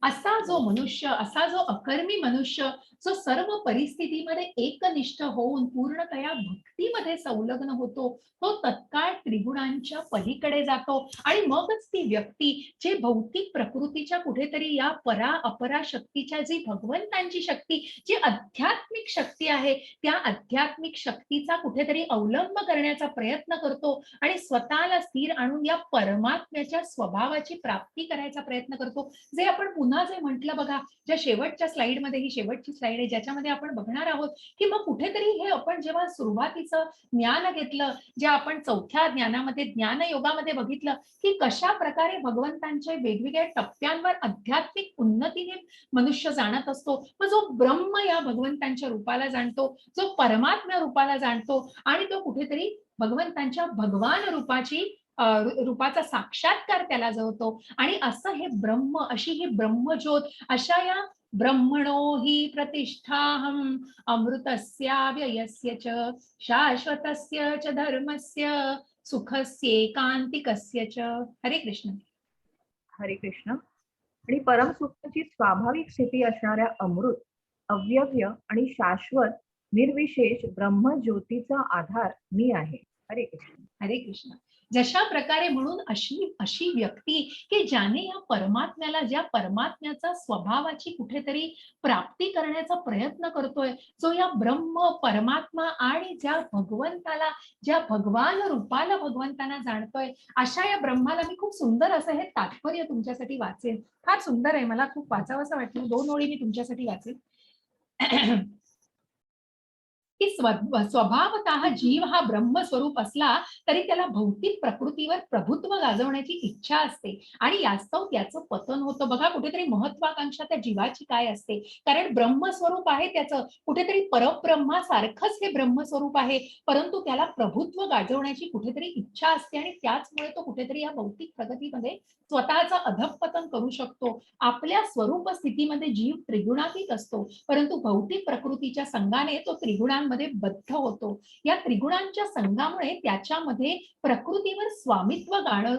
असा जो मनुष्य, असा जो अकर्मी मनुष्य, जो सर्व परिस्थितीमध्ये एकनिष्ठ होऊन पूर्णतया भक्तीमध्ये संलग्न होतो, तो तत्काळ त्रिगुणांच्या पलीकडे जातो आणि मगच ती व्यक्ती जे भौतिक प्रकृतीच्या कुठेतरी या परा अपरा शक्तीच्या, जी भगवंतांची शक्ती, जी आध्यात्मिक शक्ती आहे, त्या आध्यात्मिक शक्तीचा कुठेतरी अवलंब करण्याचा प्रयत्न करतो आणि स्वतःला स्थिर आणून या परमात्म्याच्या स्वभावाची प्राप्ती करायचा प्रयत्न करतो. जे आपण पुन्हा जे म्हटलं बघा, ज्या शेवटच्या स्लाइडमध्ये, ही शेवटची स्लाइड आहे ज्याच्यामध्ये आपण बघणार आहोत की मग कुठेतरी हे आपण जेव्हा सुरुवातीचं ज्ञान घेतलं, जे आपण चौथ्या ज्ञानामध्ये, ज्ञानयोगामध्ये बघितलं की कशा प्रकारे भगवंतांच्या वेगवेगळ्या टप्प्यांवर आध्यात्मिक उन्नतीने मनुष्य जाणत असतो. मग जो ब्रह्म या भगवंतांच्या रूपाला जाणतो, जो परमात्म्या रूपाला जाणतो आणि तो कुठेतरी भगवंतांच्या भगवान रूपाचा साक्षात्कार त्याला जवतो आणि असं हे ब्रह्म, अशी ही ब्रह्मज्योत, अशा या ब्रह्मणो हि प्रतिष्ठाहम अमृतस्याव्ययस्य च शाश्वतस्य च धर्मस्य सुखस्यैकान्तिकस्य च. हरे कृष्ण.
हरे कृष्ण. आणि परमसुखाची स्वाभाविक स्थिती असणाऱ्या अमृत अव्यव्य आणि शाश्वत निर्विशेष ब्रह्मज्योतीचा आधार मी आहे. हरे कृष्ण.
हरे कृष्ण. जशा प्रकारे म्हणून अशी व्यक्ती की ज्याने या परमात्म्याला, ज्या परमात्म्याचा स्वभावाची कुठेतरी प्राप्ती करण्याचा प्रयत्न करतोय, जो या ब्रह्म परमात्मा आणि ज्या भगवंताला, ज्या भगवान रूपाला भगवंतांना जाणतोय, अशा या ब्रह्माला मी खूप सुंदर असं हे तात्पर्य तुमच्यासाठी वाचेन. फार सुंदर आहे, मला खूप वाचावंसं वाटलं. 2 ओळी मी तुमच्यासाठी वाचेन. की स्वभावतः जीव हा ब्रह्मस्वरूप असला तरी त्याला भौतिक प्रकृतीवर प्रभुत्व गाजवण्याची इच्छा असते आणि यास्तव त्याचं पतन होतं. बघा, कुठेतरी महत्वाकांक्षा त्या जीवाची काय असते, कारण ब्रह्मस्वरूप आहे त्याचं, कुठेतरी परब्रह्मासारखंच हे ब्रह्मस्वरूप आहे, परंतु त्याला प्रभुत्व गाजवण्याची कुठेतरी इच्छा असते आणि त्याचमुळे तो कुठेतरी या भौतिक प्रगतीमध्ये स्वतःचं अधःपतन करू शकतो. आपल्या स्वरूप स्थितीमध्ये जीव त्रिगुणातीत असतो, परंतु भौतिक प्रकृतीच्या संघाने तो त्रिगुणांमध्ये बद्ध होतो. या त्रिगुणांच्या संघामुळे त्याच्यामध्ये प्रकृतीवर स्वामित्व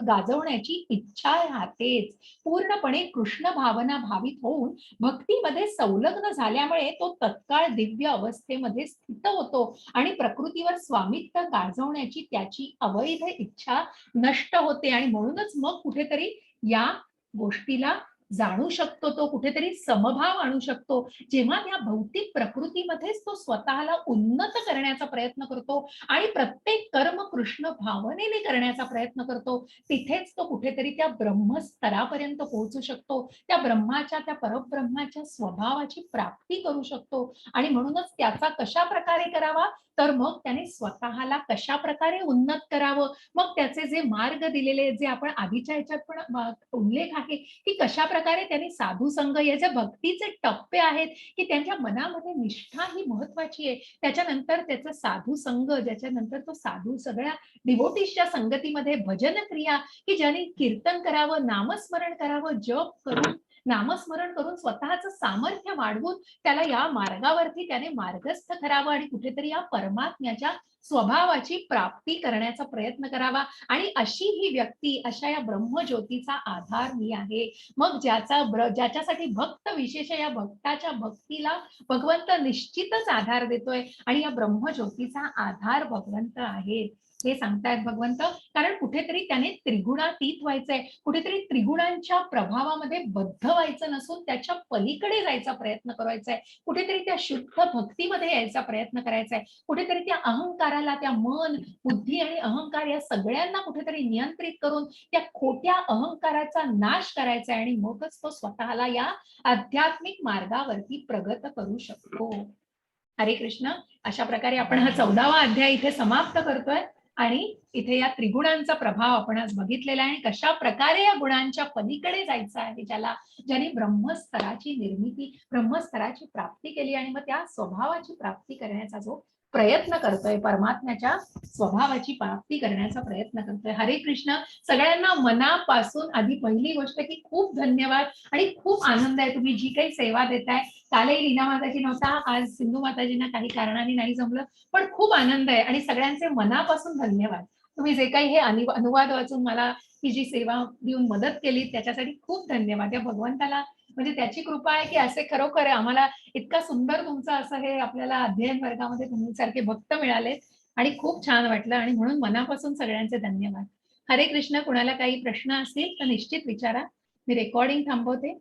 गाजवण्याची इच्छा राहतेच. पूर्णपणे कृष्ण भावना भावित होऊन भक्तीमध्ये संलग्न झाल्यामुळे तो तत्काळ दिव्य अवस्थेमध्ये स्थित होतो आणि प्रकृतीवर स्वामित्व गाजवण्याची त्याची अवैध इच्छा नष्ट होते आणि म्हणूनच मग कुठेतरी या गोष्टीला जाणू शकतो, तो कुठेतरी समभाव आणू शकतो. जेव्हा त्या भौतिक प्रकृतीमध्येच तो स्वतःला उन्नत करण्याचा प्रयत्न करतो आणि प्रत्येक कर्म कृष्ण भावनेने करण्याचा प्रयत्न करतो, तिथेच तो कुठेतरी त्या ब्रह्मस्तरापर्यंत पोहोचू शकतो, त्या ब्रह्माच्या, त्या परब्रह्माच्या स्वभावाची प्राप्ती करू शकतो. आणि म्हणूनच त्याचा कशा प्रकारे करावा, तर मग त्याने स्वतःला कशा प्रकारे उन्नत करावं, मग त्याचे जे मार्ग दिलेले, जे आपण आधीच्या ह्याच्यात पण उल्लेख आहे की कशा प्रकारे त्यांनी साधू संघ, याचे भक्तीचे टप्पे आहेत की त्यांच्या मनामध्ये निष्ठा ही महत्वाची आहे, त्याच्यानंतर त्याचा साधू संघ, ज्याच्यानंतर तो साधू सगळ्या डिवोटीजच्या संगतीमध्ये भजन क्रिया, की ज्याने कीर्तन करावं, नामस्मरण करावं, जप करून नामस्मरण करून स्वतःचं सामर्थ्य वाढवून त्याला या मार्गावरती त्याने मार्गस्थ करावं आणि कुठेतरी या परमात्म्याच्या स्वभावाची प्राप्ती करण्याचा प्रयत्न करावा. आणि अशी ही व्यक्ती, अशा या ब्रह्मज्योतीचा आधार मी आहे. मग ज्याच्यासाठी भक्त विशेष, या भक्ताच्या भक्तीला भगवंत निश्चितच आधार देतोय आणि या ब्रह्मज्योतीचा आधार भगवंत आहे हे सांगतायत भगवंत. कारण कुठेतरी त्याने त्रिगुणातीत व्हायचंय, कुठेतरी त्रिगुणांच्या प्रभावामध्ये बद्ध व्हायचं नसून त्याच्या पलीकडे जायचा प्रयत्न करायचा आहे, कुठेतरी त्या शुद्ध भक्तीमध्ये यायचा प्रयत्न करायचा आहे, कुठेतरी त्या अहंकाराला, त्या मन, बुद्धी आणि अहंकार या सगळ्यांना कुठेतरी नियंत्रित करून त्या खोट्या अहंकाराचा नाश करायचा आहे आणि मगच तो स्वतःला या आध्यात्मिक मार्गावरती प्रगत करू शकतो. हरे कृष्ण. अशा प्रकारे आपण हा 14वा अध्याय इथे समाप्त करतोय आणि इथे या त्रिगुणांचा प्रभाव आपण आज बघितलेला आहे आणि कशा प्रकारे या गुणांच्या पलीकडे जायचं आहे, ज्याने ब्रह्मस्तराची निर्मिती, ब्रह्मस्तराची प्राप्ती केली आणि मग त्या स्वभावाची प्राप्ती करण्याचा जो प्रयत्न करतोय, परमात्म्याच्या स्वभावाची प्राप्ती करण्याचा प्रयत्न करतोय. हरे कृष्ण. सगळ्यांना मनापासून आधी पहिली गोष्ट की खूप धन्यवाद आणि खूप आनंद आहे तुम्ही जी काही सेवा देताय. कालही लीना माताजी नव्हता, आज सिंधू माताजींना काही कारणाने नाही जमलं, पण खूप आनंद आहे आणि सगळ्यांचे मनापासून धन्यवाद. तुम्ही जे काही हे अनुवाद वाचून मला ही जी सेवा देऊन मदत केली त्याच्यासाठी खूप धन्यवाद. या भगवंताला म्हणजे त्याची कृपा आहे की असे खरोखर आम्हाला इतका सुंदर तुमचं असं हे आपल्याला अध्ययन वर्गामध्ये तुमच्यासारखे भक्त मिळाले आणि खूप छान वाटलं आणि म्हणून मनापासून सगळ्यांचे धन्यवाद. हरे कृष्ण. कुणाला काही प्रश्न असतील तर निश्चित विचारा. मी रेकॉर्डिंग थांबवते.